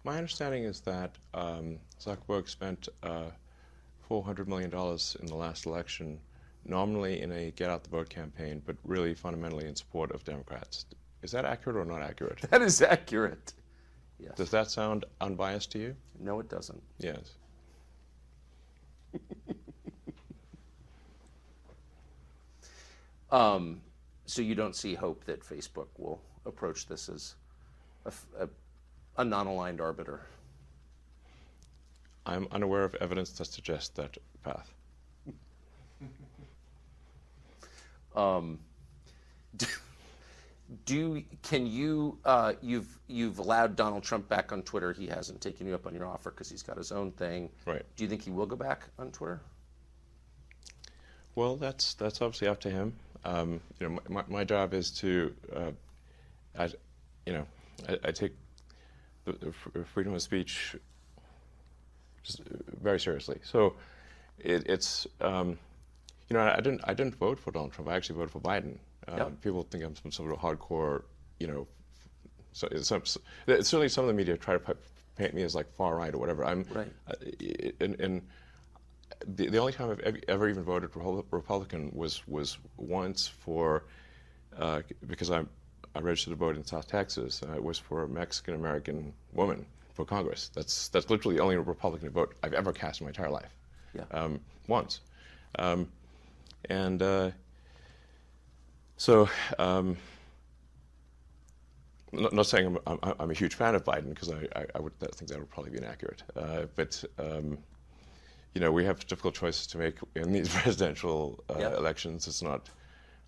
My understanding is that Zuckerberg spent $400 million in the last election, nominally in a get-out-the-vote campaign, but really fundamentally in support of Democrats. Is that accurate or not accurate? That is accurate. Yes. Does that sound unbiased to you? No, it doesn't. Yes. So you don't see hope that Facebook will approach this as a non-aligned arbiter? I'm unaware of evidence that suggests that path. Can you you've allowed Donald Trump back on Twitter? He hasn't taken you up on your offer because he's got his own thing. Right. Do you think he will go back on Twitter? Well, that's obviously up to him. My job is to, I take the freedom of speech just very seriously. So it's I didn't vote for Donald Trump. I actually voted for Biden. Yep. People think I'm some sort of hardcore, So certainly some of the media try to paint me as like far right or whatever. I'm right. And the only time I've ever even voted Republican was once for because I registered to vote in South Texas. It was for a Mexican American woman for Congress. That's literally the only Republican vote I've ever cast in my entire life. Yeah. Once. Not saying I'm a huge fan of Biden, because I would think that would probably be inaccurate. But we have difficult choices to make in these presidential elections. It's not.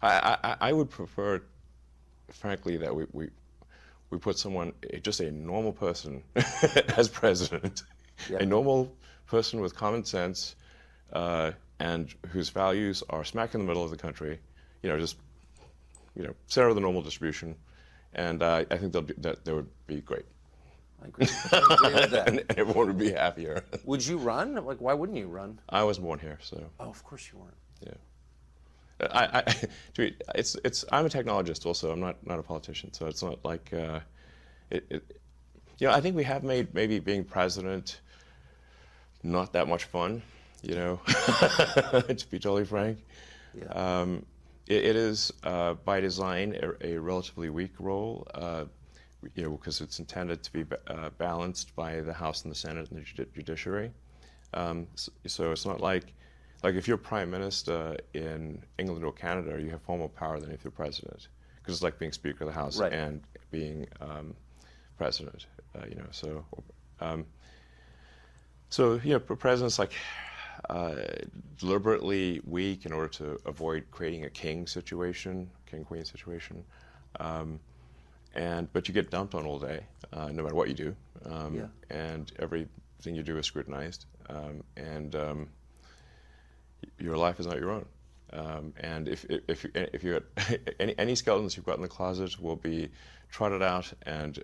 I would prefer, frankly, that we put someone, just a normal person, as president, a normal person with common sense, and whose values are smack in the middle of the country. Center of the normal distribution, and I think that would be great. I agree. I agree with that. And everyone would be happier. Would you run? Like, why wouldn't you run? I wasn't born here, so. Oh, of course you weren't. Yeah. I'm a technologist also. I'm not a politician, so it's not like I think we have made maybe being president not that much fun, to be totally frank. Yeah. It is by design a relatively weak role, because it's intended to be balanced by the House and the Senate and the judiciary. So it's not like if you're prime minister in England or Canada, you have far more power than if you're president, because it's like being Speaker of the House and being president. President's like deliberately weak in order to avoid creating a king-queen situation, but you get dumped on all day, no matter what you do, and everything you do is scrutinized, and your life is not your own. And if you any skeletons you've got in the closet will be trotted out and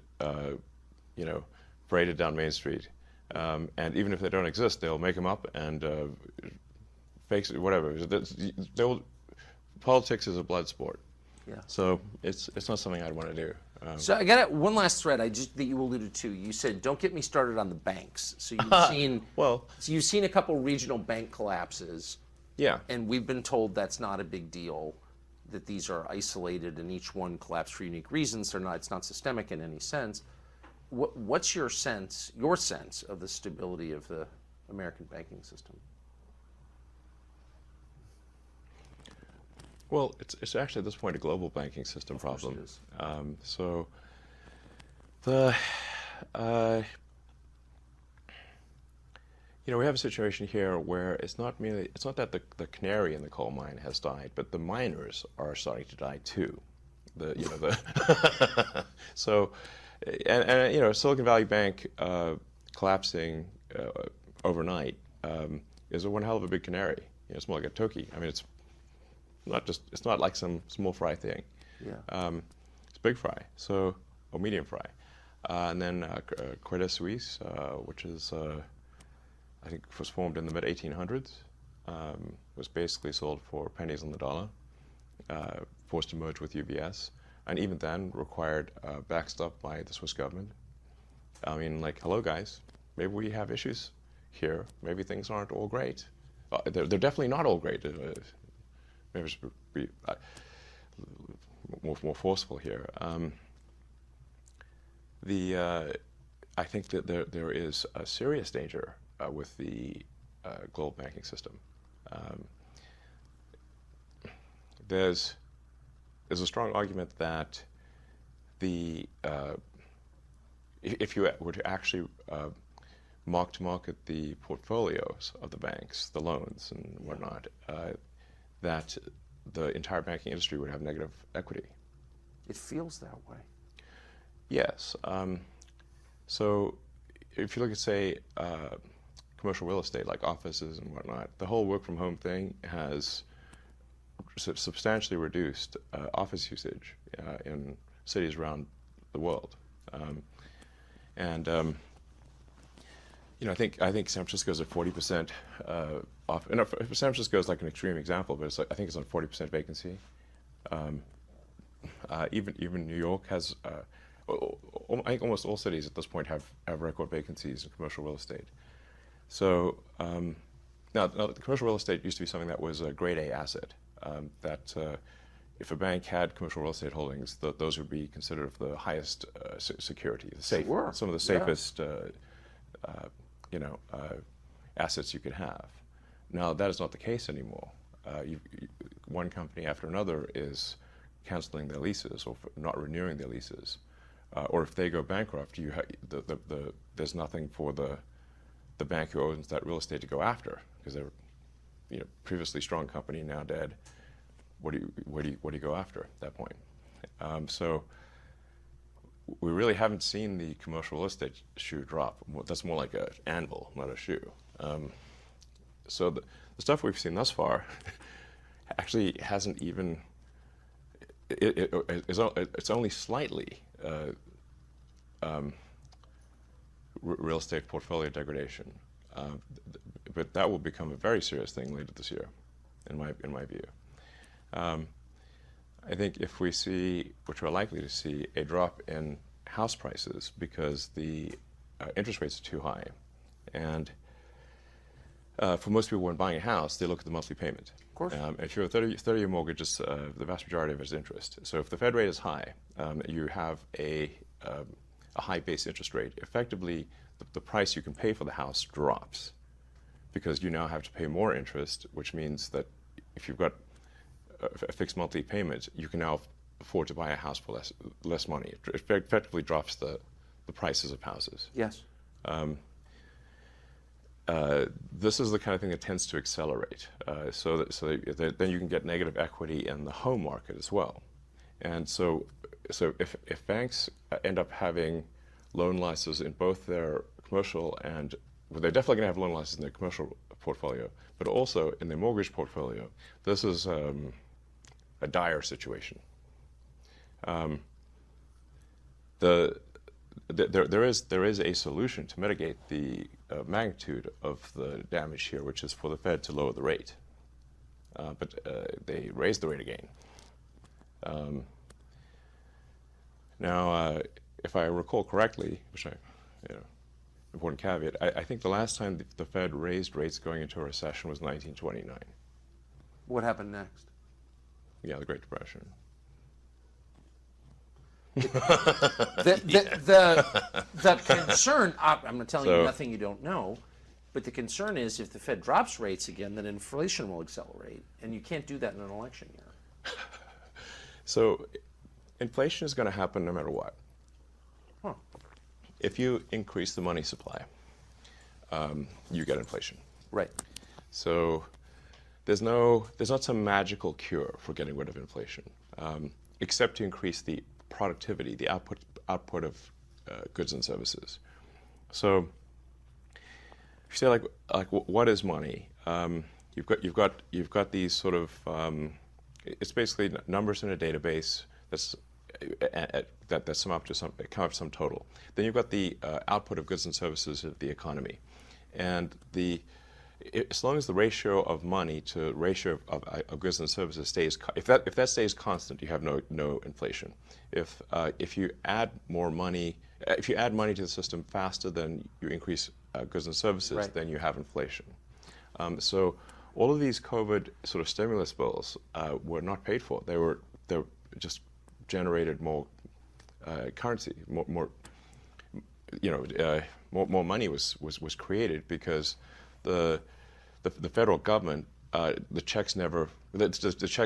paraded down Main Street. And even if they don't exist, they'll make them up and fake whatever. Politics is a blood sport. Yeah. So it's not something I'd want to do. So I got one last thread that you alluded to. You said, "Don't get me started on the banks." So you've seen a couple regional bank collapses. Yeah. And we've been told that's not a big deal, that these are isolated and each one collapsed for unique reasons. It's not systemic in any sense. What's your sense of the stability of the American banking system? Well, it's actually at this point a global banking system problem. It is. So we have a situation here where it's not that the canary in the coal mine has died, but the miners are starting to die too. So. And Silicon Valley Bank collapsing overnight is one hell of a big canary. It's more like a turkey. I mean, it's not like some small fry thing. Yeah. It's big fry, or medium fry. And then Credit Suisse, which is I think was formed in the mid 1800s, was basically sold for pennies on the dollar, forced to merge with UBS. And even then required backstop by the Swiss government. I mean, hello guys, maybe we have issues here. Maybe things aren't all great. They're definitely not all great. Maybe I should be more forceful here. I think that there is a serious danger with the global banking system. There's a strong argument that if you were to actually mark to market the portfolios of the banks, the loans and whatnot, that the entire banking industry would have negative equity. It feels that way. Yes. So if you look at, say, commercial real estate, like offices and whatnot, the whole work from home thing has substantially reduced office usage in cities around the world. You know, I think San Francisco's at 40% off. And San Francisco is like an extreme example, but I think it's on 40% vacancy. Even New York has. I think almost all cities at this point have record vacancies in commercial real estate. So now, the commercial real estate used to be something that was a grade A asset. That if a bank had commercial real estate holdings, those would be considered of the highest security, some of the safest, assets you could have. Now that is not the case anymore. One company after another is canceling their leases or not renewing their leases, or if they go bankrupt, there's nothing for the bank who owns that real estate to go after, because they're previously strong company, now dead. What do you go after at that point? So we really haven't seen the commercial real estate shoe drop. That's more like an anvil, not a shoe. So the stuff we've seen thus far actually hasn't even. It's only slightly real estate portfolio degradation, but that will become a very serious thing later this year, in my view. I think if we see, which we're likely to see, a drop in house prices because the interest rates are too high, and for most people when buying a house, they look at the monthly payment. Of course. If you're a 30-year mortgage, the vast majority of it is interest. So if the Fed rate is high, you have a high base interest rate. Effectively, the price you can pay for the house drops because you now have to pay more interest, which means that if you've got a fixed monthly payment, you can now afford to buy a house for less money. It effectively drops the prices of houses. Yes. This is the kind of thing that tends to accelerate, so that then you can get negative equity in the home market as well. And so if banks end up having loan losses in both their commercial and, well, they're definitely going to have loan losses in their commercial portfolio, but also in their mortgage portfolio, this is a dire situation. There is a solution to mitigate the magnitude of the damage here, which is for the Fed to lower the rate. But they raised the rate again. Now, if I recall correctly, which important caveat, I think the last time the Fed raised rates going into a recession was 1929. What happened next? Yeah, the Great Depression. The concern, I'm not telling you nothing you don't know, but the concern is if the Fed drops rates again, then inflation will accelerate, and you can't do that in an election year. So inflation is going to happen no matter what. Huh. If you increase the money supply, you get inflation. Right. So there's not some magical cure for getting rid of inflation, except to increase the productivity, the output of goods and services. So if you say like what is money? You've got these sort of it's basically numbers in a database that sum up to some total. Then you've got the output of goods and services of the economy, and as long as the ratio of money to ratio of goods and services stays, if that stays constant, you have no inflation. If you add more money, if you add money to the system faster than you increase goods and services, right, then you have inflation. So all of these COVID sort of stimulus bills were not paid for. They just generated more currency, more money was created because the federal government, the checks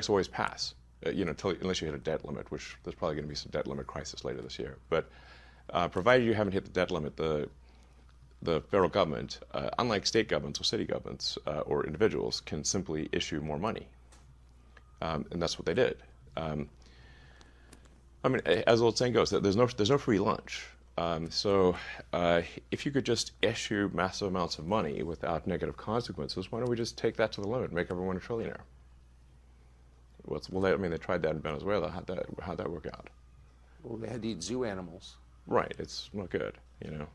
always pass, unless you hit a debt limit, which there's probably going to be some debt limit crisis later this year. But provided you haven't hit the debt limit, the federal government, unlike state governments or city governments or individuals, can simply issue more money, and that's what they did. I mean, as the old saying goes, there's no free lunch. So if you could just issue massive amounts of money without negative consequences, why don't we just take that to the limit and make everyone a trillionaire? I mean, they tried that in Venezuela. How'd that work out? Well, they had to eat zoo animals. Right. It's not good. You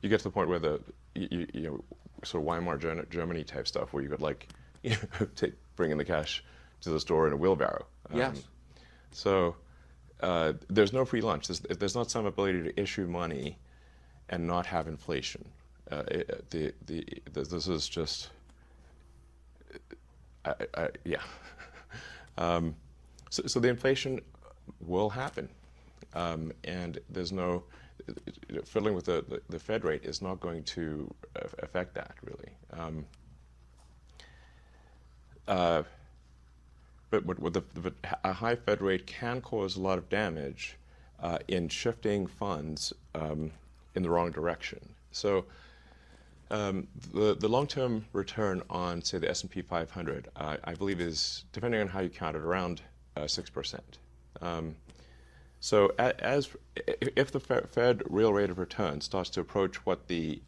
get to the point where you know, sort of Weimar Germany type stuff, where you could bring in the cash to the store in a wheelbarrow. Yes. So there's no free lunch. There's not some ability to issue money and not have inflation. This is just, yeah. So the inflation will happen, and there's no fiddling with the Fed rate is not going to affect that really. But a high Fed rate can cause a lot of damage in shifting funds in the wrong direction. So the long-term return on, say, the S&P 500, I believe is, depending on how you count it, around 6%. So if the Fed real rate of return starts to approach what the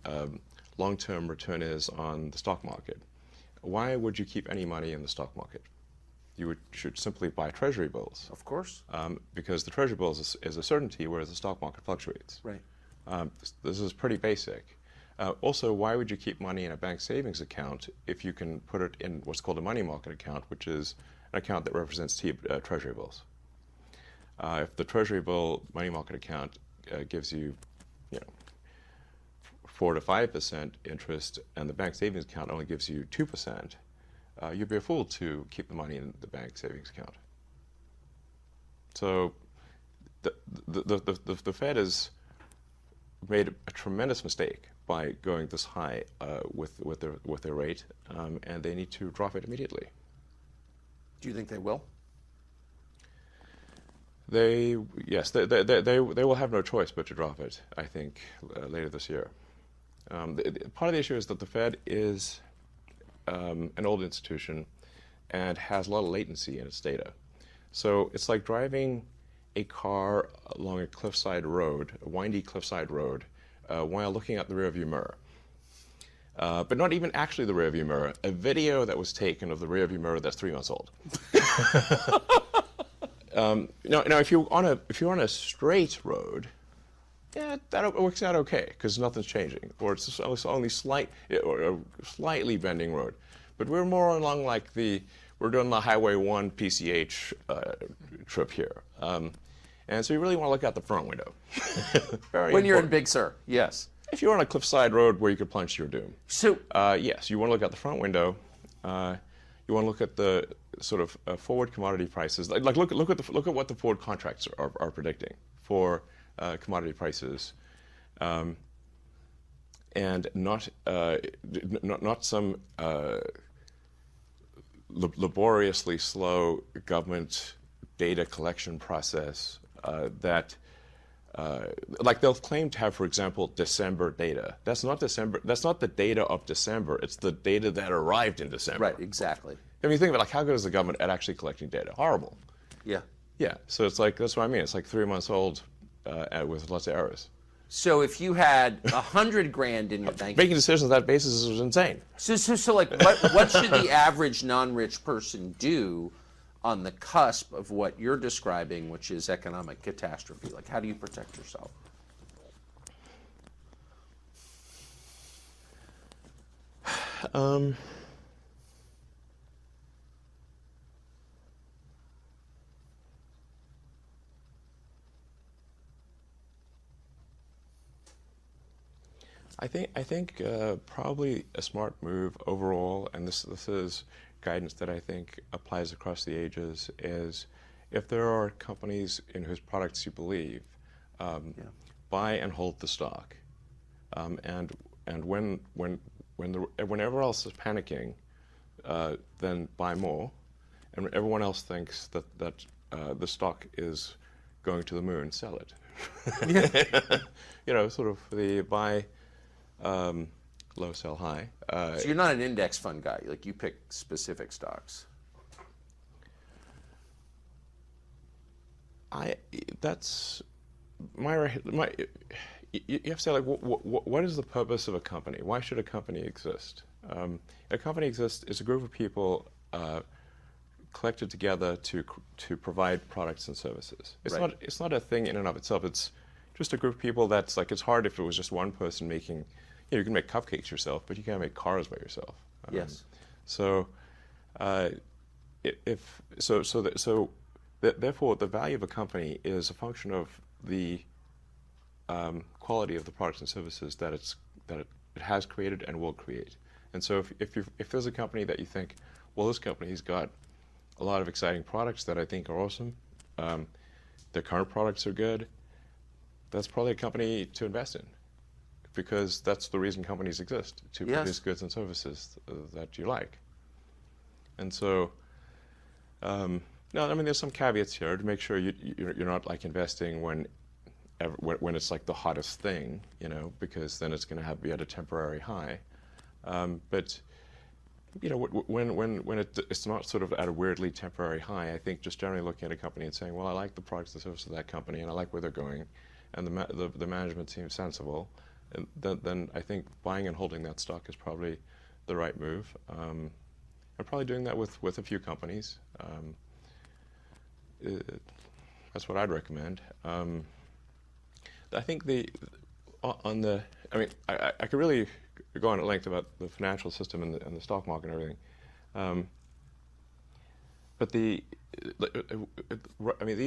long-term return is on the stock market, why would you keep any money in the stock market? You should simply buy treasury bills. Of course. Because the treasury bills is a certainty, whereas the stock market fluctuates. Right. This is pretty basic. Also, why would you keep money in a bank savings account if you can put it in what's called a money market account, which is an account that represents treasury bills? If the treasury bill money market account gives you, 4 to 5% interest, and the bank savings account only gives you 2%, you'd be a fool to keep the money in the bank savings account. So the Fed has made a tremendous mistake by going this high with their rate, and they need to drop it immediately. Do you think they will? Yes, they will have no choice but to drop it, I think, later this year. Part of the issue is that the Fed is an old institution and has a lot of latency in its data. So it's like driving a car along a cliffside road, a windy cliffside road, while looking at the rearview mirror. But not even actually the rearview mirror, a video that was taken of the rearview mirror that's 3 months old. Now, if you're on a straight road, yeah, that works out okay because nothing's changing, or it's only a slightly bending road. But we're more along like we're doing the Highway 1 PCH trip here, and so you really want to look out the front window. When you're in Big Sur, yes. If you're on a cliffside road where you could plunge to your doom, so yes, you want to look out the front window. You want to look at the sort of forward commodity prices. Like look at what the forward contracts are predicting for commodity prices, and not some laboriously slow government data collection process that. Like they'll claim to have, for example, December data. That's not December. That's not the data of December. It's the data that arrived in December. Right. Exactly. I mean, think about how good is the government at actually collecting data? Horrible. Yeah. Yeah. So it's like that's what I mean. It's like 3 months old with lots of errors. So if you had $100,000 in your bank, making decisions on that basis is insane. So like, what should the average non-rich person do on the cusp of what you're describing, which is economic catastrophe? Like, how do you protect yourself? I think probably a smart move overall, and this is guidance that I think applies across the ages, is if there are companies in whose products you believe, buy and hold the stock, and when everyone else is panicking, then buy more, and when everyone else thinks that the stock is going to the moon, sell it. Sort of the buy. Low, sell high. So you're not an index fund guy. Like, you pick specific stocks. That's my you have to say, like, what is the purpose of a company? Why should a company exist? A company exists is a group of people collected together to provide products and services. It's not a thing in and of itself. It's just a group of people that's like, it's hard if it was just one person making, you can make cupcakes yourself, but you can't make cars by yourself. Yes. So, therefore, the value of a company is a function of the quality of the products and services that it has created and will create. And so, if there's a company that you think, well, this company's got a lot of exciting products that I think are awesome, their current products are good, that's probably a company to invest in, because that's the reason companies exist, to produce goods and services that you like. And so, no, I mean, there's some caveats here to make sure you're not like investing when it's like the hottest thing, because then it's going to be at a temporary high. But when it's not sort of at a weirdly temporary high, I think just generally looking at a company and saying, well, I like the products and services of that company, and I like where they're going, and the management seems sensible, and then I think buying and holding that stock is probably the right move. I'm probably doing that with a few companies. That's what I'd recommend. I think I could really go on at length about the financial system and the stock market and everything. But these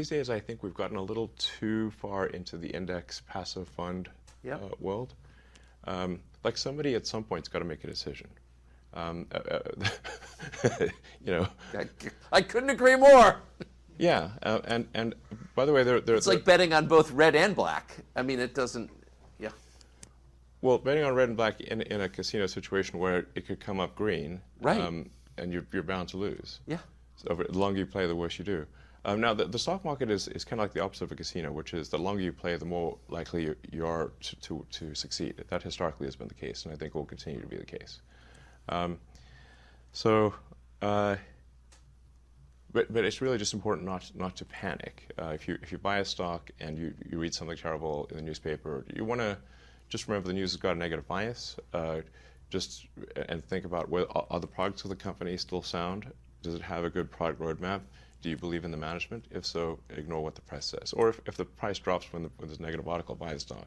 days I think we've gotten a little too far into the index passive fund world. Like, somebody at some point's got to make a decision. I couldn't agree more. Yeah, and by the way, it's like betting on both red and black. I mean, it doesn't. Yeah. Well, betting on red and black in a casino situation where it could come up green, right? And you're bound to lose. Yeah. So the longer you play, the worse you do. Now, the stock market is kind of like the opposite of a casino, which is the longer you play, the more likely you are to succeed. That historically has been the case, and I think will continue to be the case. But it's really just important not to panic. If you buy a stock and you read something terrible in the newspaper, you want to just remember the news has got a negative bias. And think about, are the products of the company still sound? Does it have a good product roadmap? Do you believe in the management? If so, ignore what the press says. Or if the price drops when there's a negative article, buy the stock.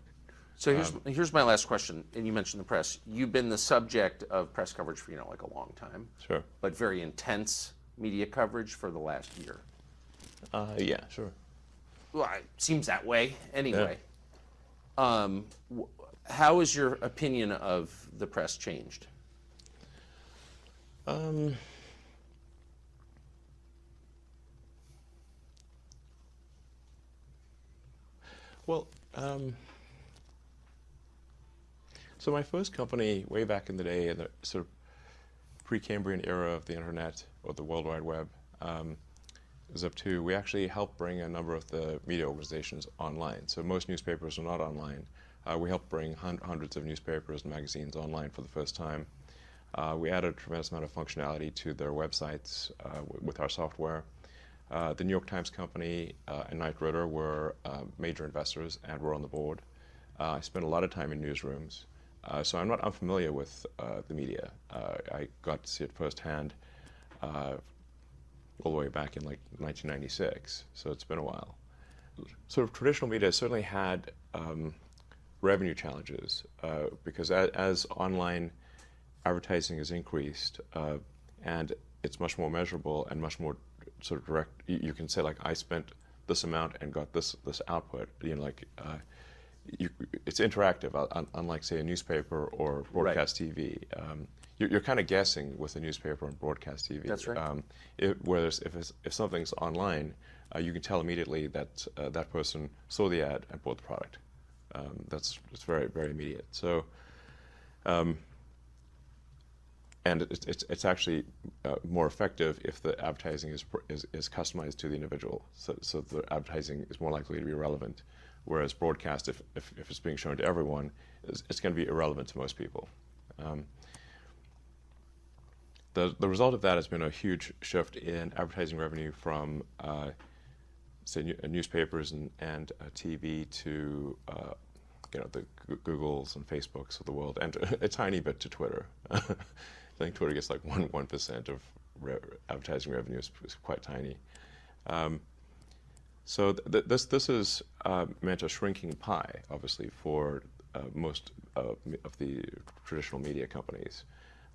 So here's my last question, and you mentioned the press. You've been the subject of press coverage for like a long time. Sure. But very intense media coverage for the last year. Yeah, sure. Well, it seems that way anyway. Yeah. How has your opinion of the press changed? So my first company, way back in the day, in the sort of pre-Cambrian era of the internet or the World Wide Web, Zip2, we actually helped bring a number of the media organizations online. So most newspapers are not online. We helped bring hundreds of newspapers and magazines online for the first time. We added a tremendous amount of functionality to their websites with our software. The New York Times Company and Knight Ridder were major investors and were on the board. I spent a lot of time in newsrooms. So I'm not unfamiliar with the media. I got to see it firsthand all the way back in like 1996, so it's been a while. Sort of traditional media certainly had revenue challenges because as online advertising has increased and it's much more measurable and much more sort of direct, you can say, like, I spent this amount and got this output, it's interactive, unlike, say, a newspaper or broadcast TV. You're kind of guessing with a newspaper and broadcast TV. That's right. Whereas if something's online, you can tell immediately that that person saw the ad and bought the product. It's very, very immediate. So, and it's actually more effective if the advertising is customized to the individual. So the advertising is more likely to be relevant. Whereas broadcast, if it's being shown to everyone, it's going to be irrelevant to most people. The result of that has been a huge shift in advertising revenue from say newspapers and TV to the Googles and Facebooks of the world, and a tiny bit to Twitter. I think Twitter gets like 1% of advertising revenue is quite tiny. So this is meant a shrinking pie, obviously, for most of the traditional media companies,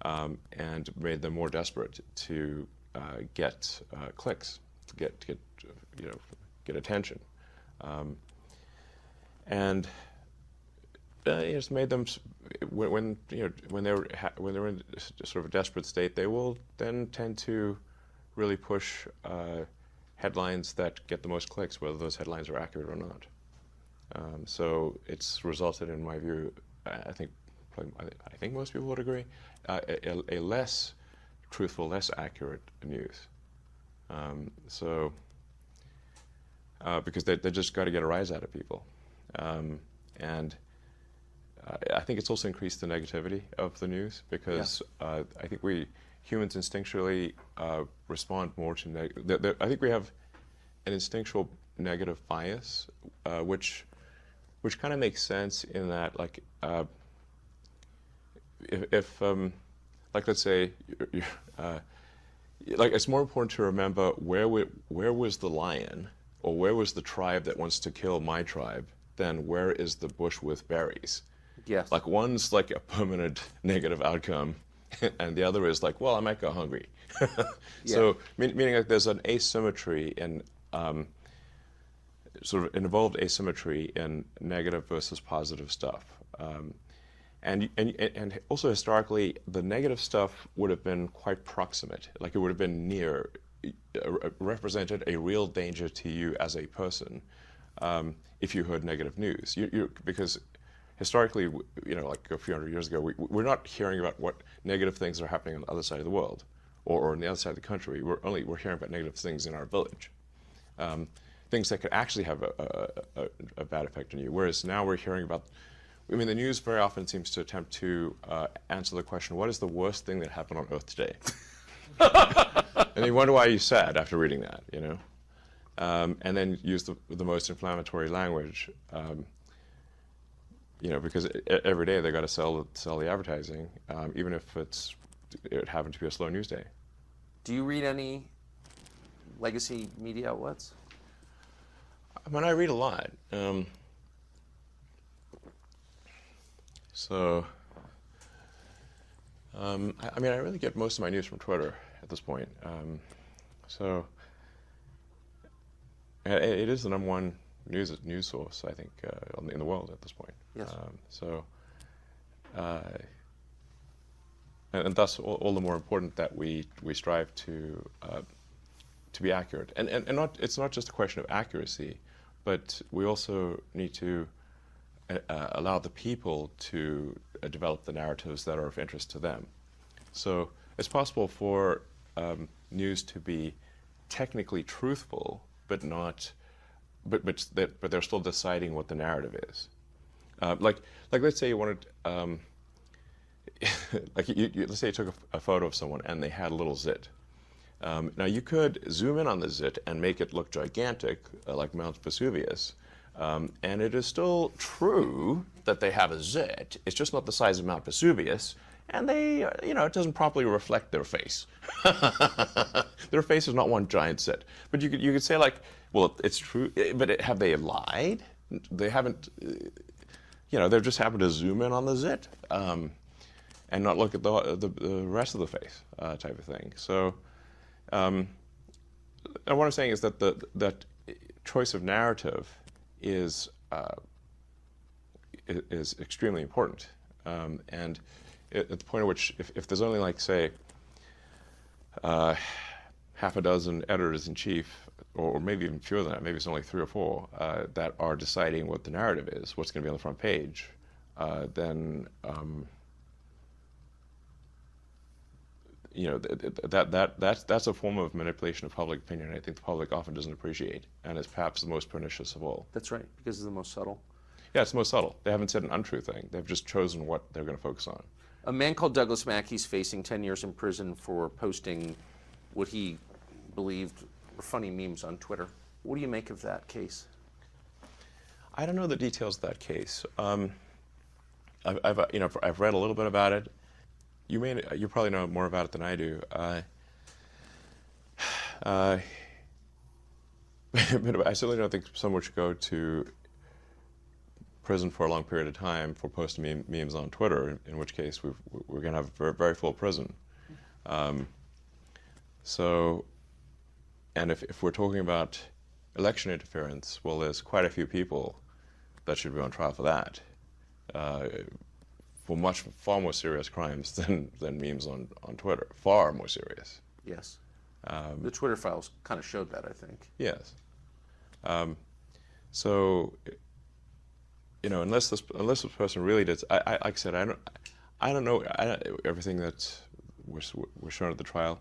and made them more desperate to get clicks, to get attention, and it's made them when they're in sort of a desperate state, they will then tend to really push headlines that get the most clicks, whether those headlines are accurate or not. So it's resulted, in my view, I think most people would agree, a less truthful, less accurate news. Because they just got to get a rise out of people, and I think it's also increased the negativity of the news, because I think humans instinctually respond more to I think we have an instinctual negative bias, which kind of makes sense in that, like, if like, let's say, like, it's more important to remember where was the lion, or where was the tribe that wants to kill my tribe, than where is the bush with berries. Yes. Like, one's like a permanent negative outcome, and the other is like, well, I might go hungry. So, meaning like there's an asymmetry in sort of involved asymmetry in negative versus positive stuff, and also historically, the negative stuff would have been quite proximate, like it would have been near, represented a real danger to you as a person, if you heard negative news. Because historically, like a few hundred years ago, we're not hearing about what negative things are happening on the other side of the world, or on the other side of the country. We're hearing about negative things in our village, things that could actually have a bad effect on you. Whereas now we're hearing about, the news very often seems to attempt to answer the question, what is the worst thing that happened on Earth today? And you wonder why you're sad after reading that, and then use the most inflammatory language. Because every day they got to sell the advertising, even if it happened to be a slow news day. Do you read any legacy media outlets? I read a lot. I really get most of my news from Twitter at this point. It is the number one news source, I think, in the world at this point. Yes. And thus all the more important that we strive to be accurate. And it's not just a question of accuracy, but we also need to allow the people to develop the narratives that are of interest to them. So it's possible for news to be technically truthful, but they're still deciding what the narrative is. Like let's say you wanted, let's say you took a photo of someone and they had a little zit. Now you could zoom in on the zit and make it look gigantic, like Mount Vesuvius, and it is still true that they have a zit. It's just not the size of Mount Vesuvius, and they, it doesn't properly reflect their face. Their face is not one giant zit. But you could say, like, well, it's true, but have they lied? They haven't. They've just happened to zoom in on the zit, and not look at the rest of the face, type of thing. So, and what I'm saying is that that choice of narrative is extremely important, and at the point at which, if there's only, like, say, half a dozen editors-in-chief, or maybe even fewer than that, maybe it's only 3 or 4, that are deciding what the narrative is, what's going to be on the front page, then that's a form of manipulation of public opinion I think the public often doesn't appreciate, and is perhaps the most pernicious of all. That's right, because it's the most subtle. Yeah, it's the most subtle. They haven't said an untrue thing. They've just chosen what they're going to focus on. A man called Douglas Mackey's facing 10 years in prison for posting what he believed were funny memes on Twitter. What do you make of that case? I don't know the details of that case. I've read a little bit about it. You probably know more about it than I do. But I certainly don't think someone should go to prison for a long period of time for posting memes on Twitter, in which case we're going to have a very, very full prison. And if we're talking about election interference, well, there's quite a few people that should be on trial for that, for far more serious crimes than memes on Twitter. Far more serious. Yes. The Twitter files kind of showed that, I think. Yes. So, unless this person really did, like I said, I don't know everything that was shown at the trial.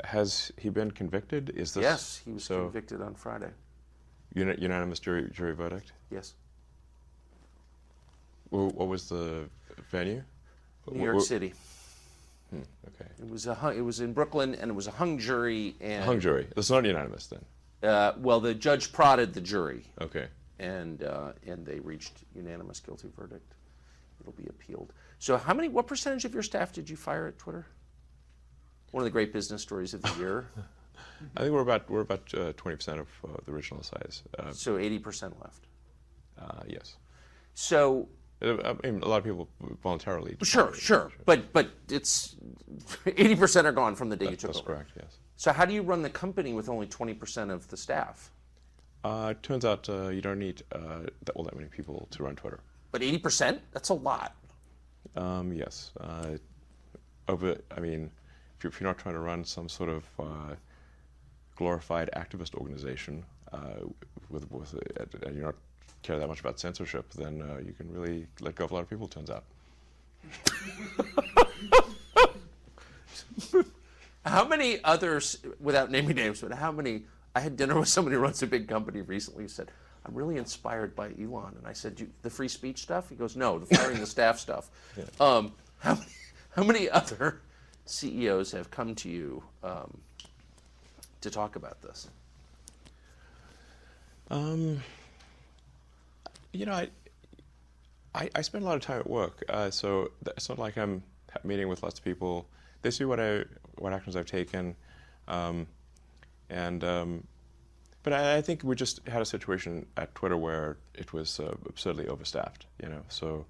Has he been convicted? Is this? Yes, he was convicted on Friday. Unanimous jury verdict? Yes. What was the venue? New York City. Okay. It was in Brooklyn, and it was a hung jury. And hung jury. It's not unanimous then. Well, the judge prodded the jury. Okay. And they reached unanimous guilty verdict. It'll be appealed. So, what percentage of your staff did you fire at Twitter? One of the great business stories of the year. I think we're about 20% of the original size. So 80% left. Yes. So. I mean, a lot of people voluntarily. Sure. But it's 80% are gone from the day you took over. That's correct. Yes. So how do you run the company with only 20% of the staff? It turns out you don't need that many people to run Twitter. But 80%? That's a lot. Yes. If you're not trying to run some sort of glorified activist organization and you're not care that much about censorship, then you can really let go of a lot of people, it turns out. How many others, without naming names, but I had dinner with somebody who runs a big company recently who said, I'm really inspired by Elon. And I said, the free speech stuff? He goes, no, the firing the staff stuff. Yeah. How many other CEOs have come to you to talk about this? I spend a lot of time at work, so it's not like I'm meeting with lots of people. They see what actions I've taken, but I think we just had a situation at Twitter where it was absurdly overstaffed. So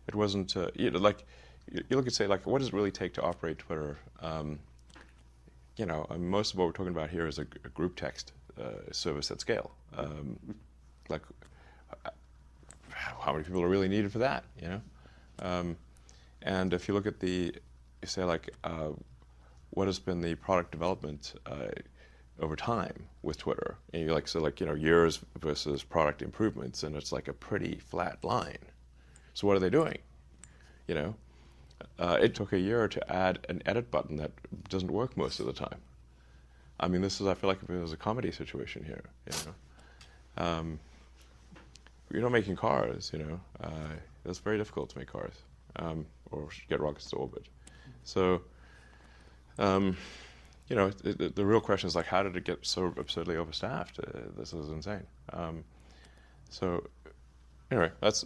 it wasn't like you look and say, like, what does it really take to operate Twitter? Most of what we're talking about here is a group text service at scale. Like, how many people are really needed for that? And if you look at what has been the product development over time with Twitter, and years versus product improvements, and it's like a pretty flat line. So what are they doing? It took a year to add an edit button that doesn't work most of the time. I mean, I feel like if it was a comedy situation here, you're not making cars, it's very difficult to make cars, or get rockets to orbit. So, the real question is, like, how did it get so absurdly overstaffed? This is insane. So, anyway, and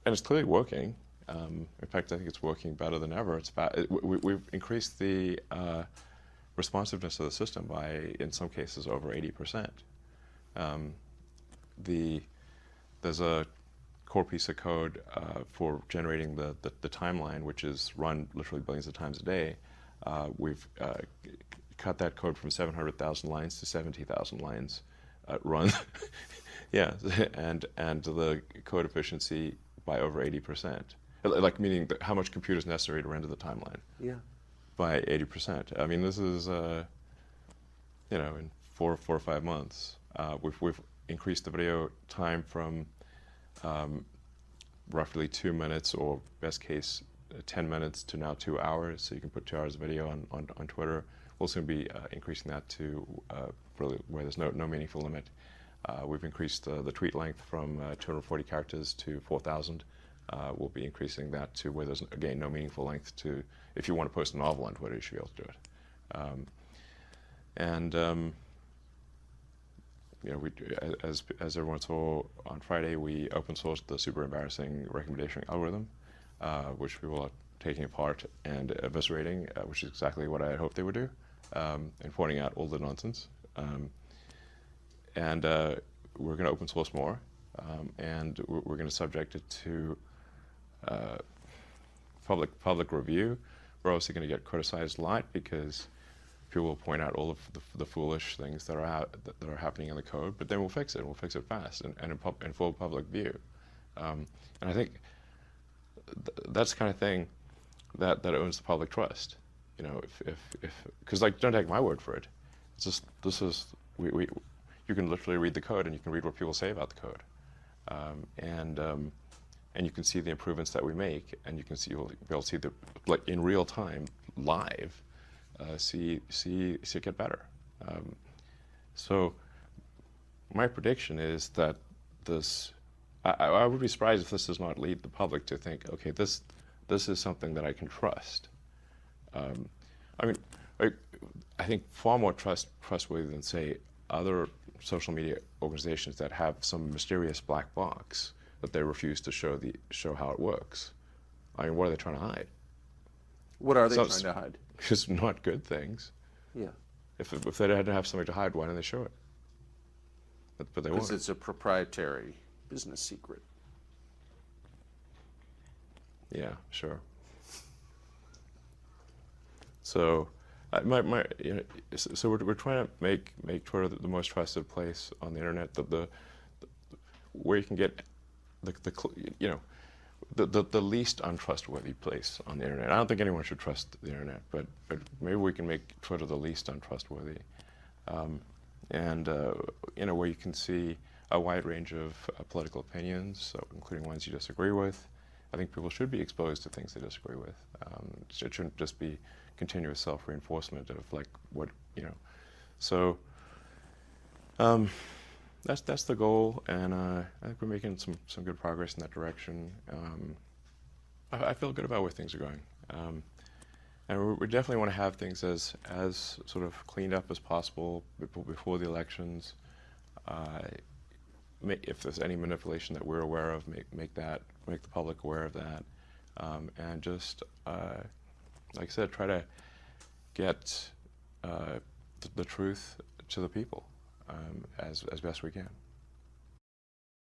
it's clearly working. In fact, I think it's working better than ever. We've increased the responsiveness of the system by, in some cases, over 80%. There's a core piece of code for generating the timeline, which is run literally billions of times a day. We've cut that code from 700,000 lines to 70,000 lines run. Yeah, and the code efficiency by over 80%. Like, meaning how much compute is necessary to render the timeline. Yeah. By 80%. I mean, this is, in 4 or 5 months, we've increased the video time from roughly 2 minutes, or best case 10 minutes, to now 2 hours. So you can put 2 hours of video on Twitter. We'll soon be increasing that to really where there's no meaningful limit. We've increased the tweet length from 240 characters to 4,000. We'll be increasing that to where there's, again, no meaningful length to, if you want to post a novel on Twitter, you should be able to do it. as everyone saw on Friday, we open sourced the super embarrassing recommendation algorithm, which people are taking apart and eviscerating, which is exactly what I had hoped they would do, and pointing out all the nonsense. And we're going to open source more, and we're going to subject it to public review. We're also going to get criticized a lot because people will point out all of the foolish things that are happening in the code, but then we'll fix it. We'll fix it fast and in full public view. And I think that's the kind of thing that owns the public trust. You know, because like, don't take my word for it. It's just you can literally read the code and you can read what people say about the code, and you can see the improvements that we make, and you can see you'll be able to see the, like, in real time, live. See it get better. So my prediction is that this, I would be surprised if this does not lead the public to think, okay, this is something that I can trust. I mean, I think far more trustworthy than, say, other social media organizations that have some mysterious black box that they refuse to show how it works. I mean, what are they trying to hide? What are they trying to hide? Just not good things. Yeah. If they had to have something to hide, why don't they show it? But they won't. Because it's a proprietary business secret. Yeah, sure. So, so we're trying to make Twitter the most trusted place on the internet, the where you can get the least untrustworthy place on the internet. I don't think anyone should trust the internet, but maybe we can make Twitter the least untrustworthy, and where you can see a wide range of political opinions, so including ones you disagree with. I think people should be exposed to things they disagree with. It shouldn't just be continuous self-reinforcement of, like, what, So that's the goal, and I think we're making some good progress in that direction. I feel good about where things are going, and we definitely want to have things as sort of cleaned up as possible before the elections. If there's any manipulation that we're aware of, make the public aware of that, and just like I said, try to get the truth to the people as best we can.